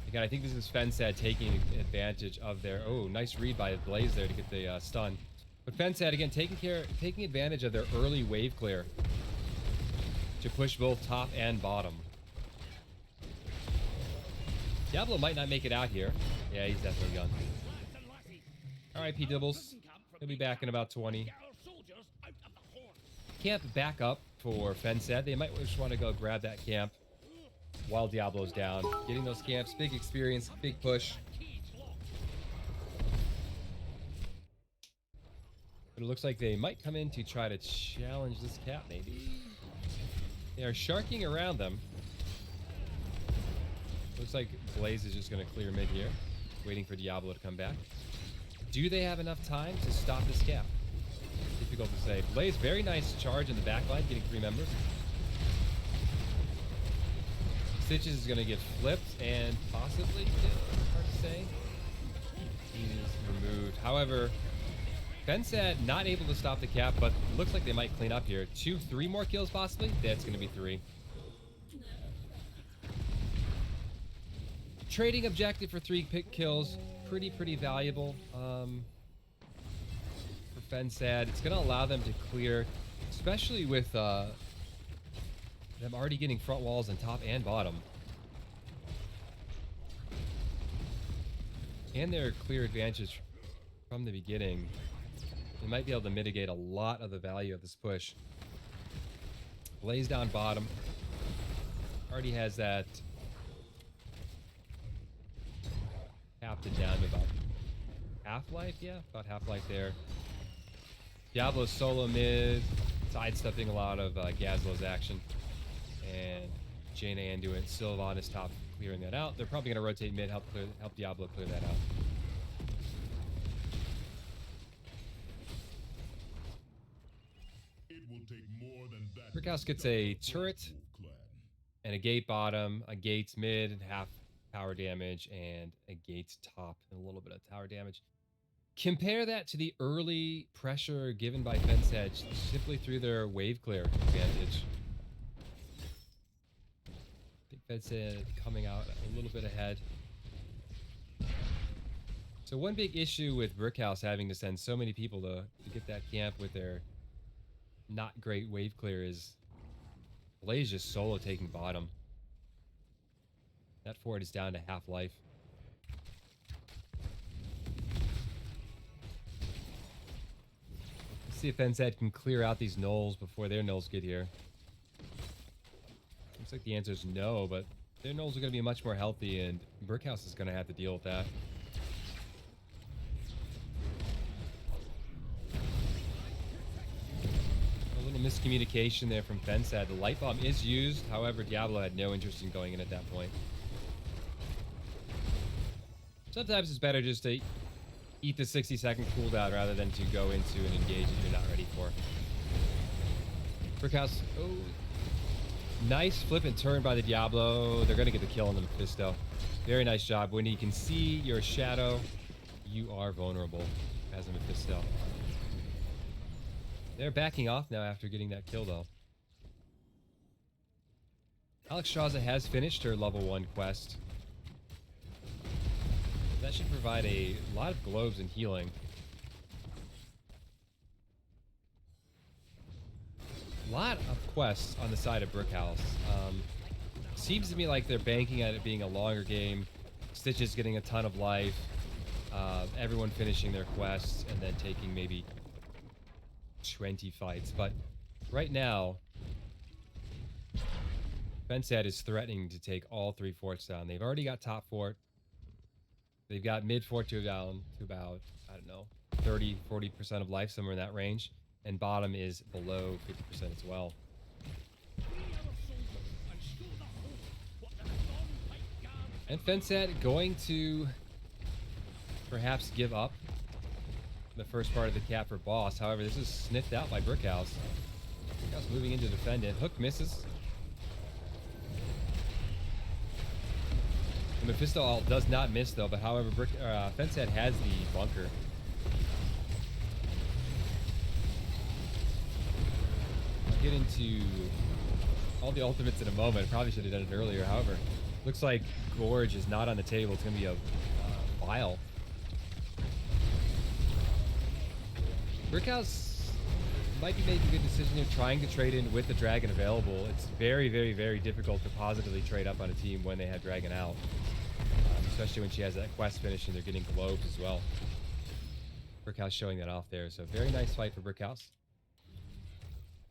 Again, I think this is fensad taking advantage of their... Oh, nice read by Blaze there to get the stun. But fensad, again, taking advantage of their early wave clear to push both top and bottom. Diablo might not make it out here. Yeah, he's definitely gone. R.I.P. Dibbles. He'll be back in about 20. Camp back up for fensad. They might just want to go grab that camp while Diablo's down. Getting those camps, big experience, big push. But it looks like they might come in to try to challenge this cap, maybe. They are sharking around them. Looks like Blaze is just going to clear mid here, waiting for Diablo to come back. Do they have enough time to stop this cap? Difficult to say. Blaze, very nice charge in the backline, getting 3 members. Stitches is going to get flipped and possibly killed. Hard to say. He's removed. However, fensad not able to stop the cap, but looks like they might clean up here. 3 more kills possibly. That's going to be 3. Trading objective for 3 pick kills. Pretty valuable. For fensad, it's going to allow them to clear, especially with them already getting front walls on top and bottom. And their clear advantages from the beginning. They might be able to mitigate a lot of the value of this push. Blaze down bottom. Already has that capped it down to about half-life. Yeah, about half-life there. Diablo solo mid, sidestepping a lot of Gazlo's action. And Jaina Anduin still on his top, clearing that out. They're probably going to rotate mid, help Diablo clear that out. It will take more than that. Brickhouse gets a turret and a gate bottom, a gate mid, and half power damage, and a gate top, and a little bit of tower damage. Compare that to the early pressure given by fensad simply through their wave clear advantage. I think fensad coming out a little bit ahead. So one big issue with Brickhouse having to send so many people to get that camp with their not great wave clear is Blaze just solo taking bottom. That fort is down to half-life. Let's see if fensad can clear out these gnolls before their gnolls get here. Looks like the answer is no, but their gnolls are going to be much more healthy, and Brickhouse is going to have to deal with that. A little miscommunication there from fensad. The light bomb is used, however, Diablo had no interest in going in at that point. Sometimes it's better just to eat the 60-second cooldown rather than to go into an engage that you're not ready for. Brickhouse, oh, nice flip and turn by the Diablo. They're going to get the kill on the Mephisto. Very nice job. When you can see your shadow, you are vulnerable as a Mephisto. They're backing off now after getting that kill, though. Alexstrasza has finished her level 1 quest. That should provide a lot of globes and healing. A lot of quests on the side of Brickhouse. Seems to me like they're banking at it being a longer game. Stitches getting a ton of life. Everyone finishing their quests and then taking maybe 20 fights. But right now, fensad is threatening to take all 3 forts down. They've already got top fort. They've got mid fort to down to about, I don't know, 30, 40% of life, somewhere in that range. And bottom is below 50% as well. And fensad going to perhaps give up the first part of the cap for boss. However, this is sniffed out by Brickhouse. Brickhouse moving in to defend it. Hook misses. The Mephisto ult does not miss though, but however, fensad has the bunker. I'll get into all the ultimates in a moment. Probably should have done it earlier. However, looks like Gorge is not on the table. It's going to be a Bile. Brickhouse might be making a good decision here, trying to trade in with the Dragon available. It's very, very, very difficult to positively trade up on a team when they have Dragon out. Especially when she has that quest finish and they're getting globes as well. Brickhouse showing that off there. So very nice fight for Brickhouse.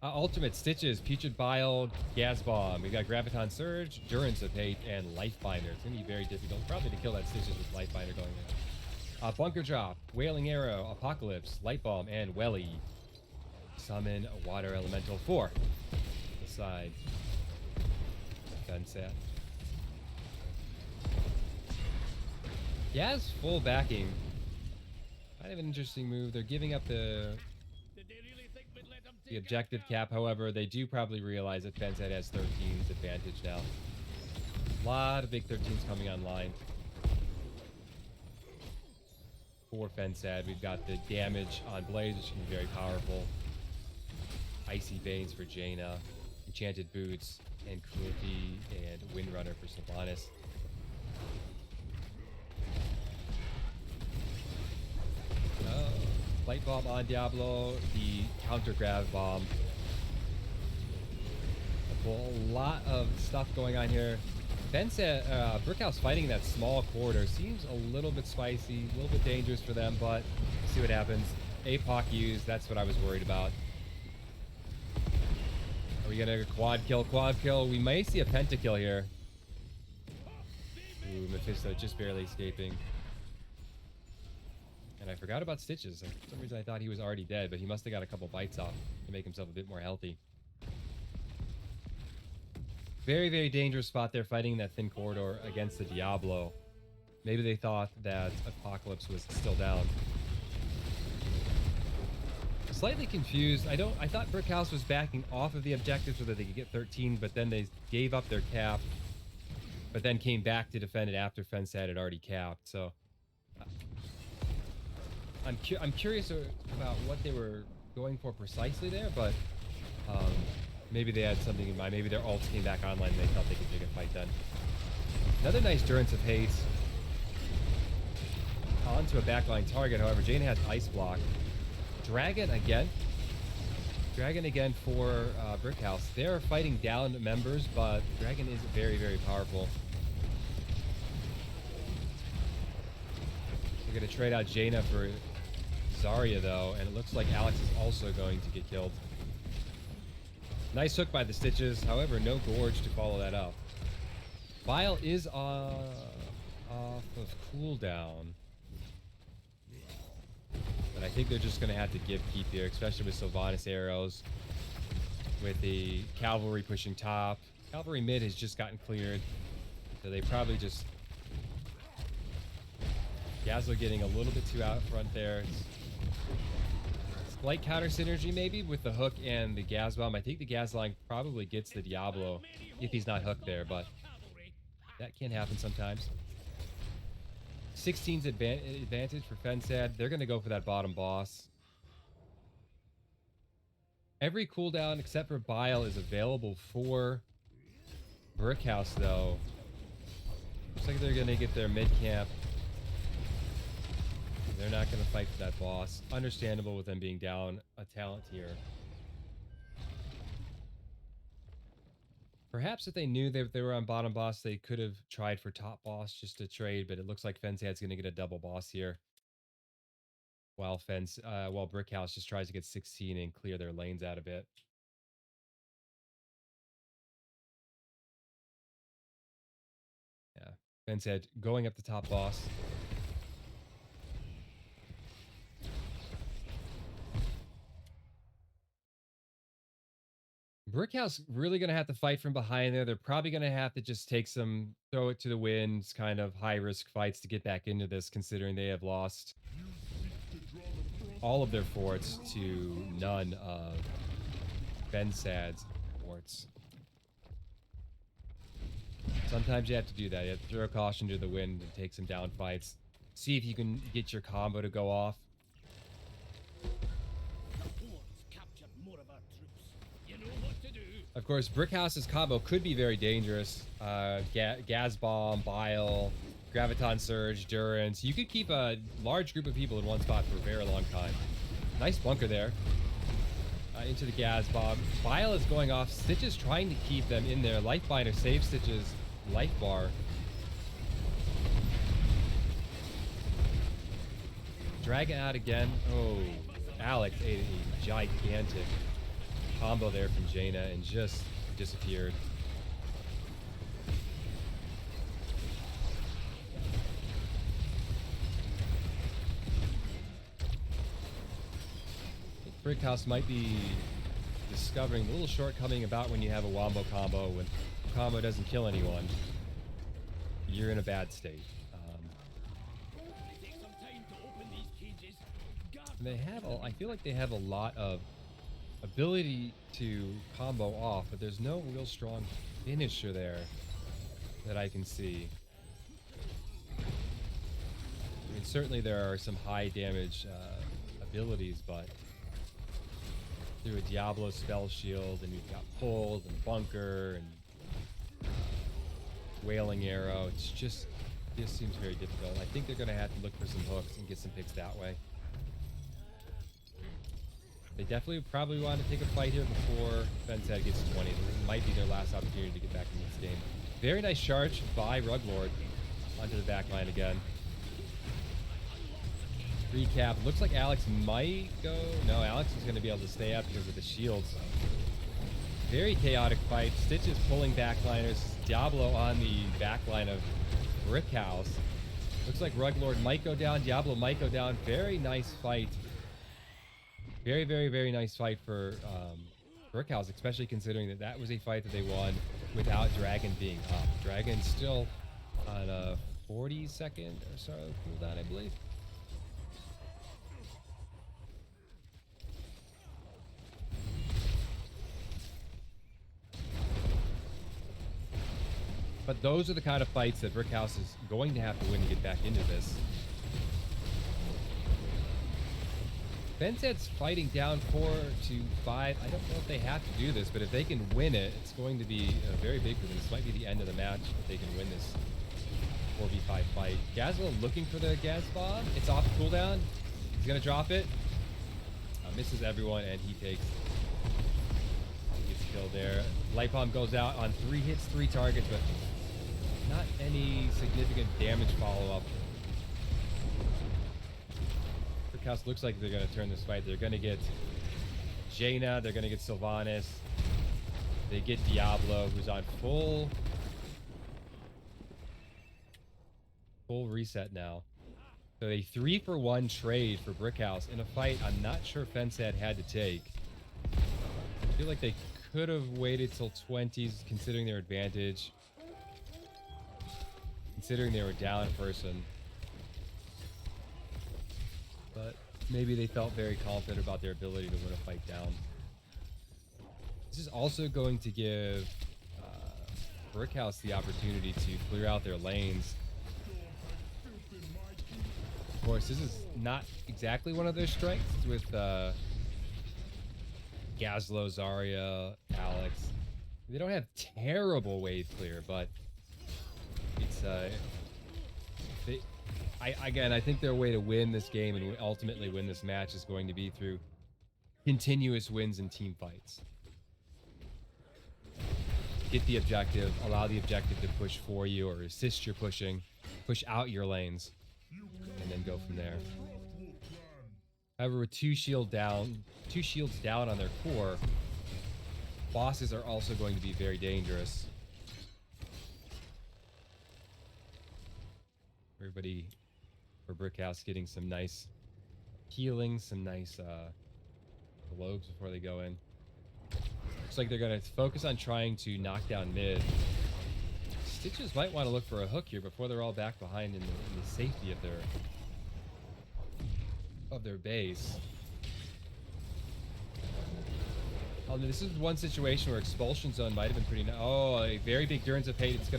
Ultimate Stitches, Putrid Bile, Gas Bomb. We got Graviton Surge, Durance of Hate, and Lifebinder. It's going to be very difficult probably to kill that Stitches with Lifebinder going in. Bunker Drop, Wailing Arrow, Apocalypse, Light Bomb, and Welly. Summon a Water Elemental 4. The side. fensad. Yaz full backing. Kind of an interesting move. They're giving up the objective cap. However, they do probably realize that fensad has 13's advantage now. A lot of big 13s coming online. For fensad, we've got the damage on Blaze, which can be very powerful. Icy Veins for Jaina. Enchanted Boots and Cruelty and Windrunner for Sylvanas. Light Bomb on Diablo, the counter grab bomb. A lot of stuff going on here. Brickhouse fighting that small corridor seems a little bit spicy, a little bit dangerous for them, but we'll see what happens. APOC used, that's what I was worried about. Are we gonna quad kill? Quad kill. We may see a pentakill here. Ooh, Mephisto just barely escaping. And I forgot about Stitches. For some reason I thought he was already dead, but he must have got a couple bites off to make himself a bit more healthy. Very, very dangerous spot there fighting that thin corridor against the Diablo. Maybe they thought that Apocalypse was still down. Slightly confused. I thought Brickhouse was backing off of the objective so that they could get 13, but then they gave up their cap, but then came back to defend it after fensad had already capped. So I'm curious about what they were going for precisely there, but maybe they had something in mind. Maybe their ults came back online and they thought they could take a fight then. Another nice Durance of Haste onto a backline target. However, Jaina has Ice Block. Dragon again for Brickhouse. They're fighting down members, but Dragon is very, very powerful. We're going to trade out Jaina for Zarya, though, and it looks like Alex is also going to get killed. Nice hook by the Stitches. However, no Gorge to follow that up. Bile is off of cooldown. But I think they're just going to have to keep here, especially with Sylvanas arrows. With the cavalry pushing top. Cavalry mid has just gotten cleared. So they probably just... Gazlo getting a little bit too out front there. Slight counter synergy maybe with the hook and the gas bomb. I think the gas line probably gets the Diablo if he's not hooked there, but that can happen sometimes. 16's advantage for fensad. They're going to go for that bottom boss. Every cooldown except for Bile is available for Brickhouse, though. Looks like they're going to get their mid camp. They're not going to fight for that boss. Understandable with them being down a talent here. Perhaps if they knew that they were on bottom boss, they could have tried for top boss just to trade, but it looks like fensad's going to get a double boss here. While Brickhouse just tries to get 16 and clear their lanes out a bit. Yeah, fensad going up the top boss. Brickhouse really going to have to fight from behind there. They're probably going to have to just throw it to the wind, kind of high-risk fights to get back into this, considering they have lost all of their forts to none of fensad's forts. Sometimes you have to do that. You have to throw caution to the wind and take some down fights. See if you can get your combo to go off. Of course, Brickhouse's combo could be very dangerous. Gas Bomb, Bile, Graviton Surge, Durance. You could keep a large group of people in one spot for a very long time. Nice bunker there. Into the Gas Bomb. Bile is going off. Stitch is trying to keep them in there. Lifebinder saves Stitch's life bar. Dragon out again. Oh, Alex ate a gigantic combo there from Jaina and just disappeared. I think Brickhouse might be discovering the little shortcoming about when you have a wombo combo. When combo doesn't kill anyone, you're in a bad state. And they have, I feel like they have a lot of ability to combo off, but there's no real strong finisher there that I can see. I mean, certainly there are some high damage abilities, but through a Diablo spell shield, and you've got pulls and bunker and wailing arrow. It's just, this seems very difficult. I think they're going to have to look for some hooks and get some picks that way. They definitely probably want to take a fight here before fensad gets 20. This might be their last opportunity to get back in this game. Very nice charge by Ruglord onto the back line again. Recap. Looks like Alex might go. No, Alex is going to be able to stay up because of the shields. Very chaotic fight. Stitch is pulling backliners. Diablo on the backline of Brickhouse. Looks like Ruglord might go down. Diablo might go down. Very nice fight. Very, very, very nice fight for Brickhouse, especially considering that that was a fight that they won without Dragon being up. Dragon's still on a 40-second or so cooldown, I believe. But those are the kind of fights that Brickhouse is going to have to win to get back into this. Fensad's fighting down 4 to 5. I don't know if they have to do this, but if they can win it, it's going to be very big for them. This might be the end of the match if they can win this 4v5 fight. Gazlo looking for the gas bomb. It's off cooldown. He's going to drop it. Misses everyone, and he gets killed there. Light bomb goes out on 3 hits, 3 targets, but not any significant damage follow-up. Brickhouse looks like they're going to turn this fight. They're going to get Jaina. They're going to get Sylvanas. They get Diablo, who's on full reset now. So a 3-for-1 trade for Brickhouse in a fight I'm not sure fensad had to take. I feel like they could have waited till 20s, considering their advantage. Considering they were down a person. But maybe they felt very confident about their ability to win a fight down. This is also going to give Brickhouse the opportunity to clear out their lanes. Of course, this is not exactly one of their strengths with Gazlo, Zarya, Alex. They don't have terrible wave clear, but it's I think their way to win this game and ultimately win this match is going to be through continuous wins in team fights. Get the objective, allow the objective to push for you or assist your pushing, push out your lanes, and then go from there. However, with 2 shields down on their core, bosses are also going to be very dangerous. Everybody for Brickhouse getting some nice healing, some nice globes before they go in. Looks like they're going to focus on trying to knock down mid. Stitches might want to look for a hook here before they're all back behind in the safety of their base. Although this is one situation where Expulsion Zone might have been pretty. Oh, a very big Durance of Hate. They're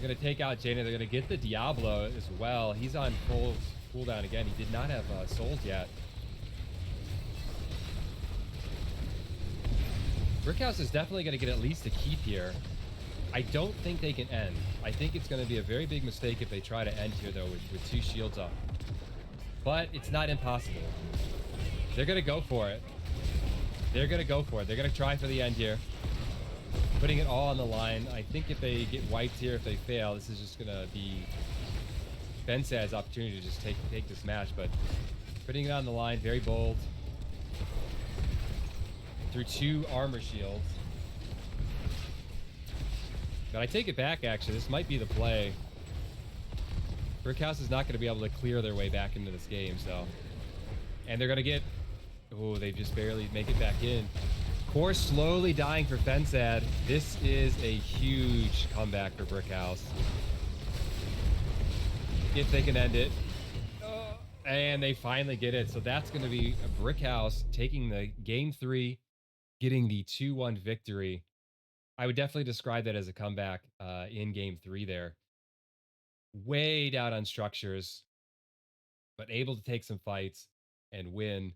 gonna take out Jaina. They're gonna get the Diablo as well. He's on full cooldown again. He did not have souls yet. Brickhouse is definitely gonna get at least a keep here. I don't think they can end. I think it's gonna be a very big mistake if they try to end here though with 2 shields up. But it's not impossible. They're gonna go for it. They're gonna go for it. They're gonna try for the end here. Putting it all on the line. I think if they get wiped here, if they fail, this is just gonna be fensad's opportunity to just take this match. But putting it on the line, very bold. Through 2 armor shields. But I take it back, actually. This might be the play. Brickhouse is not going to be able to clear their way back into this game, so. And they're going to get... Oh, they just barely make it back in. Core slowly dying for fensad. This is a huge comeback for Brickhouse. If they can end it. And they finally get it. So that's going to be a Brickhouse taking the game 3, getting the 2-1 victory. I would definitely describe that as a comeback in game 3 there. Way down on structures, but able to take some fights and win.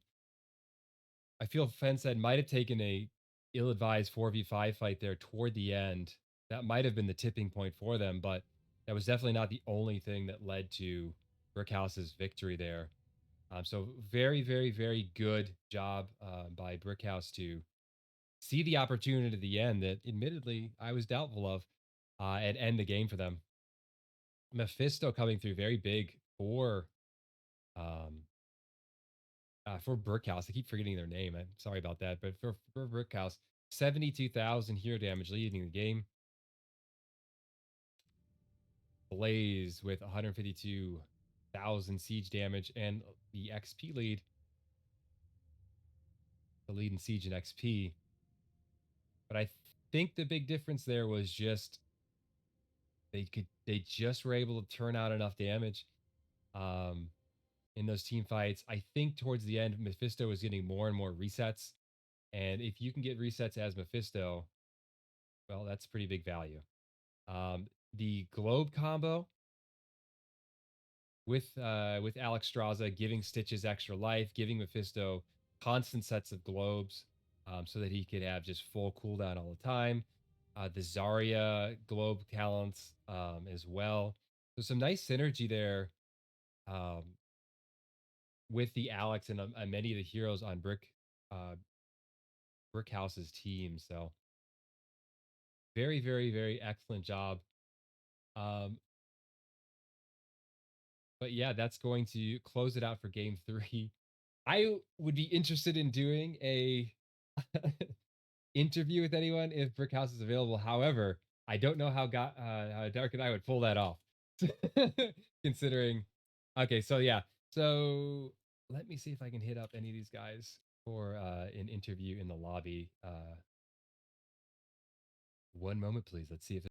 I feel fensad might have taken a ill-advised 4v5 fight there toward the end. That might have been the tipping point for them, but that was definitely not the only thing that led to Brickhouse's victory there. So very, very, very good job by Brickhouse to see the opportunity to the end that admittedly I was doubtful of and end the game for them. Mephisto coming through very big um, for Brickhouse. I keep forgetting their name. I'm sorry about that, but for Brickhouse, 72,000 hero damage leading the game. Blaze with 152,000 siege damage and the XP lead. The lead in siege and XP. But I think the big difference there was just they just were able to turn out enough damage um in those team fights. I think towards the end Mephisto was getting more and more resets. And if you can get resets as Mephisto, well, that's pretty big value. The globe combo with Alex Straza giving Stitches extra life, giving Mephisto constant sets of globes, so that he could have just full cooldown all the time. The Zarya globe talents as well. So some nice synergy there um, with the Alex and many of the heroes on Brickhouse's team. So very, very, very excellent job. Um, but yeah, that's going to close it out for game 3. I would be interested in doing a interview with anyone if Brickhouse is available. However, I don't know how Dark and I would pull that off. Considering, okay, so yeah, so let me see if I can hit up any of these guys for an interview in the lobby. One moment, please. Let's see if.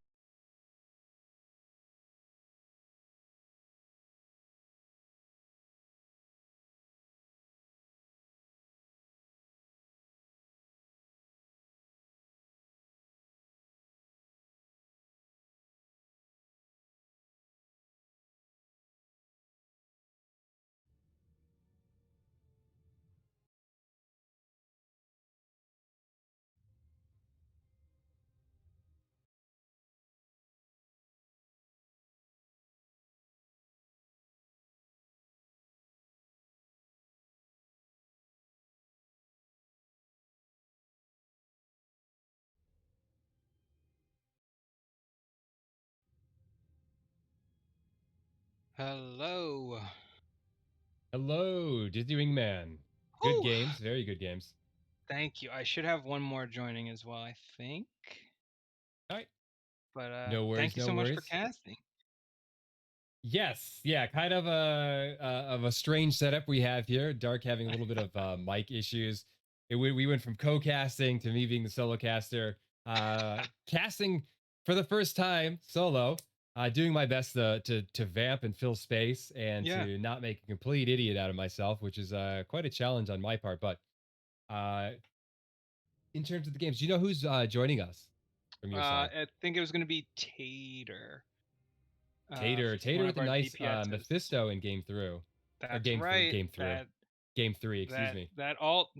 Hello. Hello, Disney Wingman. Good Whew. games, very good games. Thank you. I should have one more joining as well, I think. All right, But no thank worries, you no so much for worries. casting. Yes, yeah, kind of a strange setup we have here. Dark having a little bit of mic issues. We went from co-casting to me being the solo caster. Casting for the first time solo. Doing my best to vamp and fill space and Yeah. to not make a complete idiot out of myself, which is quite a challenge on my part. But uh, in terms of the games, do you know who's joining us from your side? I think it was going to be Tater. Tater One with of a our nice DPSs. Mephisto in game through. Or That's right. game 3, excuse me. That alt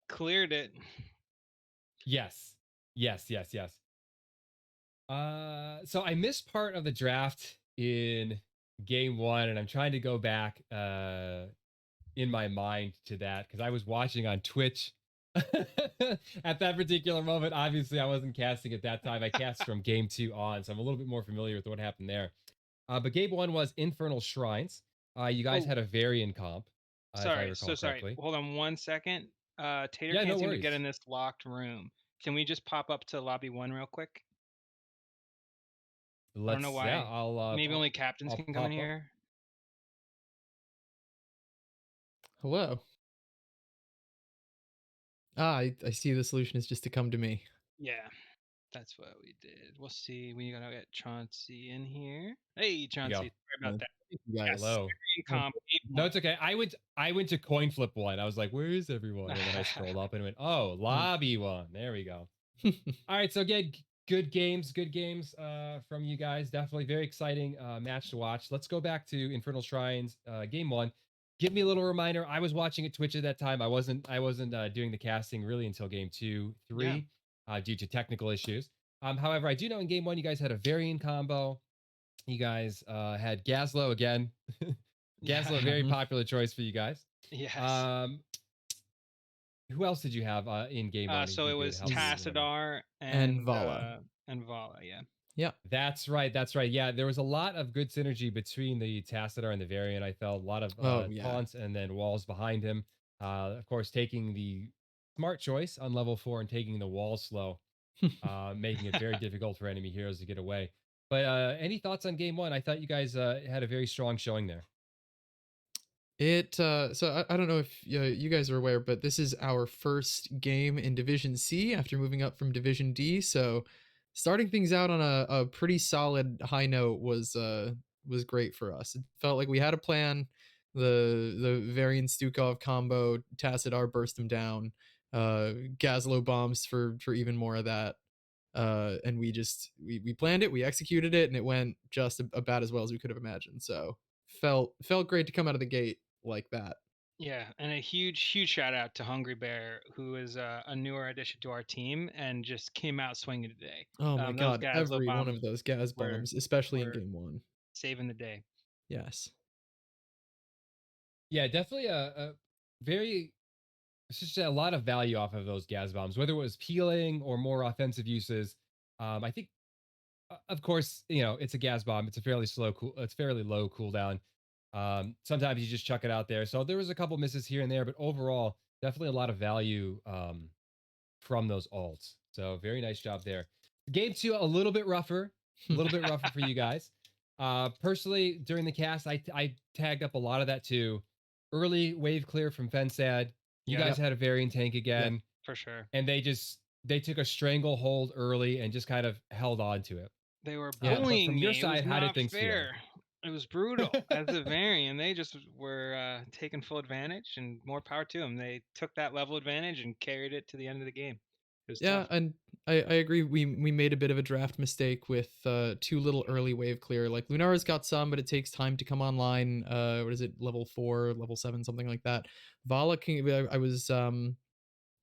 cleared it. Yes. Yes, yes, yes. So I missed part of the draft in game 1 and I'm trying to go back in my mind to that because I was watching on Twitch at that particular moment. Obviously, I wasn't casting at that time. I cast from game 2 on, so I'm a little bit more familiar with what happened there. But game 1 was Infernal Shrines. You guys Oh, had a variant comp, if I sorry. recall So sorry. correctly. Hold on one second. Tater Yeah, no can't seem to get worries. in this locked room. Can we just pop up to lobby 1 real quick? I don't know Let's, yeah, why. Maybe only captains I'll can come in pop up. here. Hello. I see the solution is just to come to me. Yeah, that's what we did. We'll see. We gotta get Chauncey in here. Hey, Chauncey. Sorry about Uh, that. You guys. Hello. Comp No, it's okay. I went to coin flip one. I was like, where is everyone? And then I scrolled up and went, oh, lobby one. There we go. All right, so again, good games from you guys. Definitely very exciting match to watch. Let's go back to Infernal Shrines, game one. Give me a little reminder. I was watching at Twitch at that time. I wasn't doing the casting really until game 2, 3, due to technical issues. However, I do know in game one you guys had a variant combo. You guys had Gazlo again. Gazlo, a very popular choice for you guys. Yes. Who else did you have in game one? So it was Tassadar And Vala. And Vala, yeah. Yeah. That's right. That's right. Yeah, there was a lot of good synergy between the Tassadar and the variant. I felt a lot of taunts and then walls behind him. Of course, taking the smart choice on level 4 and taking the wall slow, making it very difficult for enemy heroes to get away. But any thoughts on game one? I thought you guys had a very strong showing there. So I don't know if you guys are aware, but this is our first game in Division C after moving up from Division D. So starting things out on a pretty solid high note was great for us. It felt like we had a plan. The variant Stukov combo, Tassadar burst him down, Gazlo bombs for even more of that. And we planned it, we executed it, and it went just about as well as we could have imagined. So felt great to come out of the gate like that. Yeah, and a huge shout out to Hungry Bear, who is a newer addition to our team and just came out swinging today. Oh my god, Gazlo every one bombs of those gas bombs, especially in were game one, saving the day. yes. Yeah, definitely a very, it's just a lot of value off of those gas bombs, whether it was peeling or more offensive uses. I think, of course, it's a gas bomb. It's a fairly it's fairly low cooldown. Sometimes you just chuck it out there. So there was a couple misses here and there, but overall, definitely a lot of value from those ults. So very nice job there. Game 2, a little bit rougher, for you guys. Personally, during the cast, I tagged up a lot of that too. Early wave clear from fensad. You guys had a variant tank again. For sure. And they took a stranglehold early and just kind of held on to it. They were bullying from me. your side, how did things feel? It was brutal. As a variant, they just were taking full advantage, and more power to them. They took that level advantage and carried it to the end of the game. It was tough. And I agree. We made a bit of a draft mistake with too little early wave clear. Like Lunara's got some, but it takes time to come online. What is it? Level 4, level 7, something like that. Vala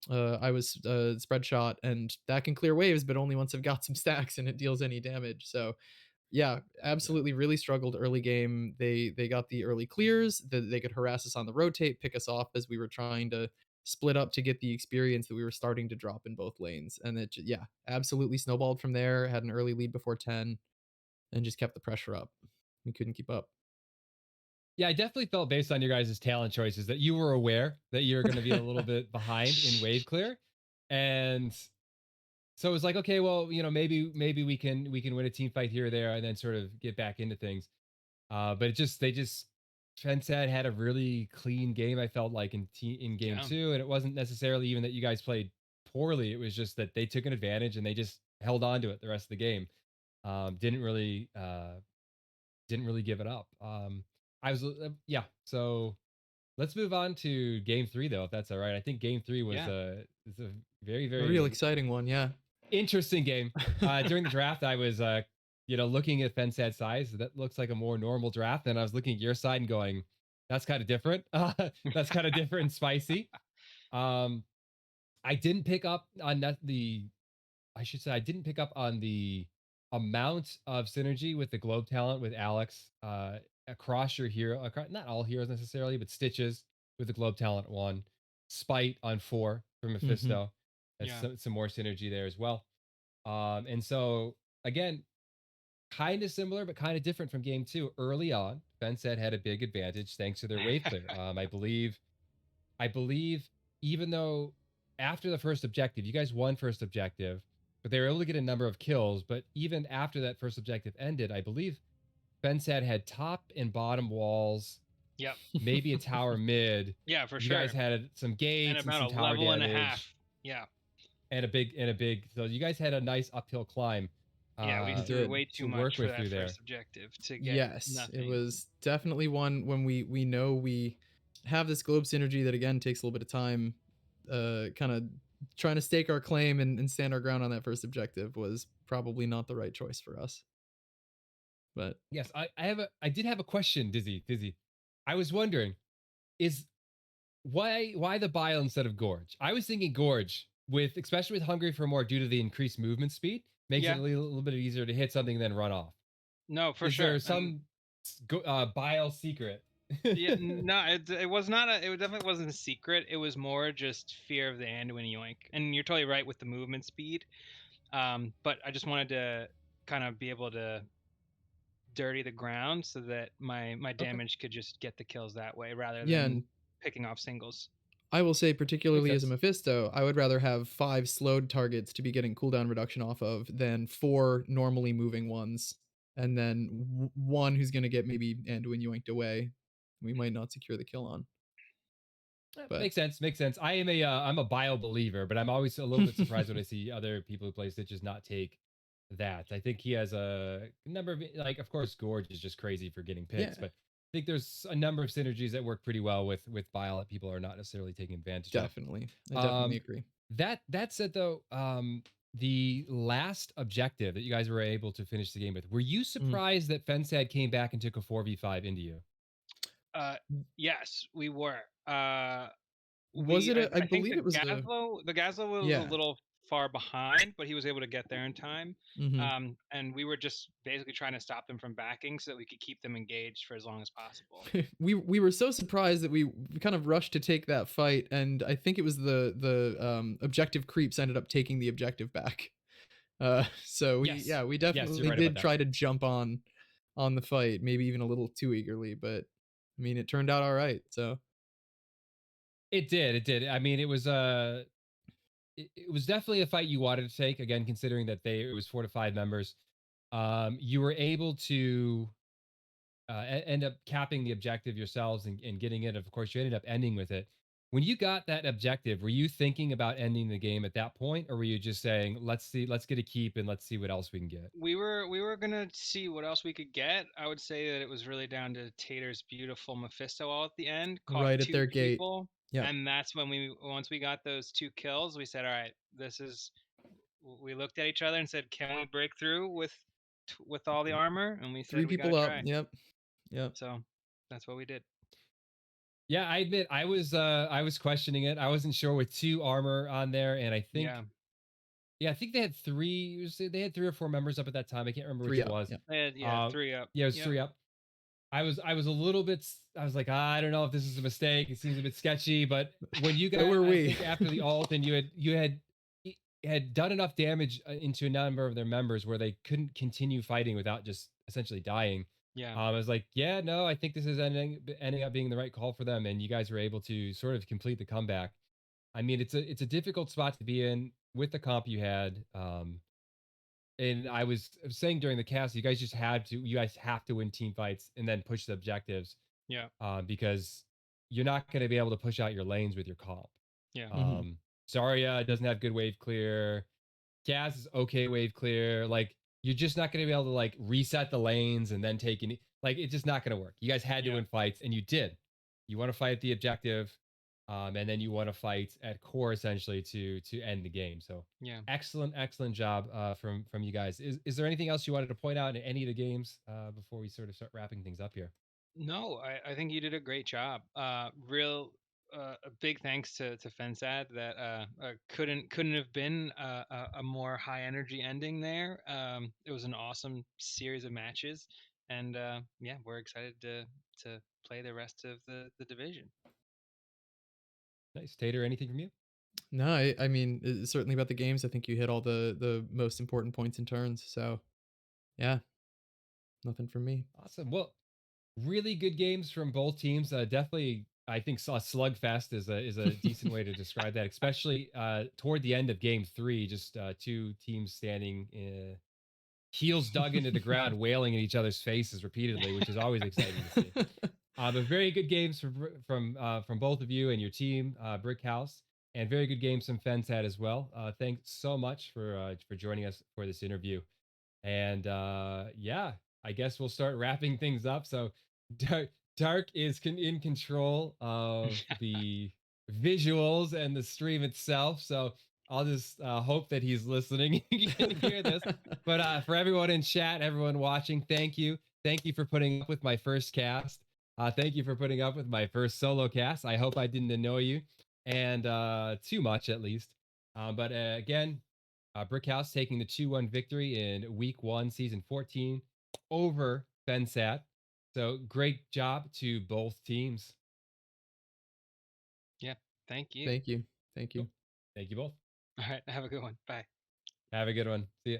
I was spread shot, and that can clear waves, but only once I've got some stacks and it deals any damage. So yeah, absolutely, really struggled early game. They got the early clears that they could harass us on the rotate, pick us off as we were trying to split up to get the experience that we were starting to drop in both lanes. And it absolutely snowballed from there. Had an early lead before 10 and just kept the pressure up. We couldn't keep up. Yeah, I definitely felt based on your guys' talent choices that you were aware that you're going to be a little bit behind in wave clear. And so it was like, okay, well, maybe we can win a team fight here or there and then sort of get back into things. But fensad had a really clean game, I felt like in game 2, and it wasn't necessarily even that you guys played poorly. It was just that they took an advantage and they just held on to it the rest of the game. Didn't really give it up. So let's move on to game 3 though, if that's all right. I think game 3 was a very a real exciting one. Yeah, interesting game. During the draft, I was looking at fensad size. That looks like a more normal draft, and I was looking at your side and going, that's kind of different. That's kind of different and spicy. I didn't pick up on I didn't pick up on the amount of synergy with the globe talent with Alex across your hero, not all heroes necessarily, but Stitches with the globe talent 1, Spite on 4 from Mephisto. That's some more synergy there as well. And so again, kind of similar but kind of different from game 2. Early on, fensad had a big advantage thanks to their wave clear. I believe even though after the first objective, you guys won first objective, but they were able to get a number of kills. But even after that first objective ended, I believe fensad had top and bottom walls. Yep. Maybe a tower mid. Yeah, for sure. You guys had some gates and about some a tower level damage. And a half. Yeah. And a big. So you guys had a nice uphill climb. Yeah, we We threw did. way too to work much for with that through there. first objective to get Yes, it nothing. was definitely one when we know we have this globe synergy that again takes a little bit of time. Kind of trying to stake our claim and stand our ground on that first objective was probably not the right choice for us. But Yes, I did have a question, Dizzy. I was wondering, is why the bile instead of gorge? I was thinking gorge with especially with hungry for more due to the increased movement speed makes it Yeah, a little bit easier to hit something than run off. no, for Is there sure. And some bile secret? yeah, no, it was not it definitely wasn't a secret. It was more just fear of the Anduin yoink. And you're totally right with the movement speed. But I just wanted to kind of be able to dirty the ground so that my Okay, damage could just get the kills that way rather yeah, than and picking off singles. I will say makes particularly as a sense. Mephisto, I would rather have 5 slowed targets to be getting cooldown reduction off of than 4 normally moving ones, and then one who's gonna get maybe Anduin yoinked away. We might not secure the kill on, but Makes sense. Makes sense. I'm a bile believer, but I'm always a little bit surprised when I see other people who play Stitches not take that. I think he has a number of like, of course, Gorge is just crazy for getting yeah, picks, but I think there's a number of synergies that work pretty well with bile that people are not necessarily taking advantage of. definitely. I definitely Um, agree. that said, though, the last objective that you guys were able to finish the game with, were you Mm. surprised that Fensad came back and took a 4v5 into you? Uh, yes, we were. Was it a I I think believe it was a The Gazlo was a yeah. little far behind, but he was able to get there in time. Mhm. And we were just basically trying to stop them from backing so that we could keep them engaged for as long as possible. We were so surprised that we kind of rushed to take that fight, and I think it was the objective creeps ended up taking the objective back. So Yes. we Yes, you're definitely right about did that. try to jump on the fight, maybe even a little too eagerly, but I mean, it turned out all right. So It did. It did. I mean, it was definitely a fight you wanted to take. Again, considering that it was 4 to 5 members, you were able to end up capping the objective yourselves and getting it. Of course, you ended up ending with it. When you got that objective, were you thinking about ending the game at that point, or were you just saying, "Let's see, let's get a keep and let's see what else we can get"? We were gonna see what else we could get. I would say that it was really down to Tater's beautiful Mephisto all at the end, caught right at two their gate. people, Yep. and that's when once we got those two kills, we said, all right, this is. We looked at each other and said, can we break through with all the armor? And we said, 3 we got to people up. try. Yep. Yep. So that's what we did. Yeah, I admit I was questioning it. I wasn't sure with 2 armor on there, and I think Yeah. yeah, I think they had three. They had 3 or 4 members up at that time. I can't remember which 3 it up. was. Yep. Yeah, 3 up. Yeah, it was Yep. 3 up. I was a little bit. I was like, I don't know if this is a mistake. It seems a bit sketchy. But when you got, So were I we. think after the ult, and you had done enough damage into a number of their members where they couldn't continue fighting without just essentially dying. Yeah. I was like, yeah, no, I think this is ending up being the right call for them, and you guys were able to sort of complete the comeback. I mean, it's a difficult spot to be in with the comp you had. And I was saying during the cast, you guys have to win team fights and then push the objectives, Yeah. because you're not going to be able to push out your lanes with your comp. Yeah. Mhm. Zarya doesn't have good wave clear. Gaz is okay wave clear. Like, you're just not going to be able to like reset the lanes and then take any. Like, it's just not going to work. You guys had to Yeah. win fights, and you did. You want to fight at the objective, and then you want to fight at core essentially to end the game. So Yeah. excellent job from you guys. Is there anything else you wanted to point out in any of the games before we sort of start wrapping things up here? No, I think you did a great job. A big thanks to Fensad that couldn't have been a more high energy ending there. It was an awesome series of matches, and yeah, we're excited to play the rest of the division. Nice. Tater, anything from you? No, I mean, certainly about the games, I think you hit all the most important points and turns. So, yeah, nothing from me. Awesome. Well, really good games from both teams. Definitely, I think a slugfest is a decent way to describe that, especially toward the end of game 3. Just 2 teams standing, heels dug into the ground, wailing in each other's faces repeatedly, which is always exciting to see. But very good games from both of you and your team, Brickhouse, and very good games from Fensad as well. Thanks so much for joining us for this interview. And yeah, I guess we'll start wrapping things up. So Dark is in control of the visuals and the stream itself. So I'll just hope that he's listening. He can hear this. But for everyone in chat, everyone watching, thank you. Thank you for putting up with my first cast. Thank you for putting up with my first solo cast. I hope I didn't annoy you, and too much at least. But again, Brickhouse taking the 2-1 victory in week 1, season 14 over fensad. So great job to both teams. Yeah. Thank you. Thank you. Thank you. Cool. Thank you both. All right. Have a good one. Bye. Have a good one. See ya.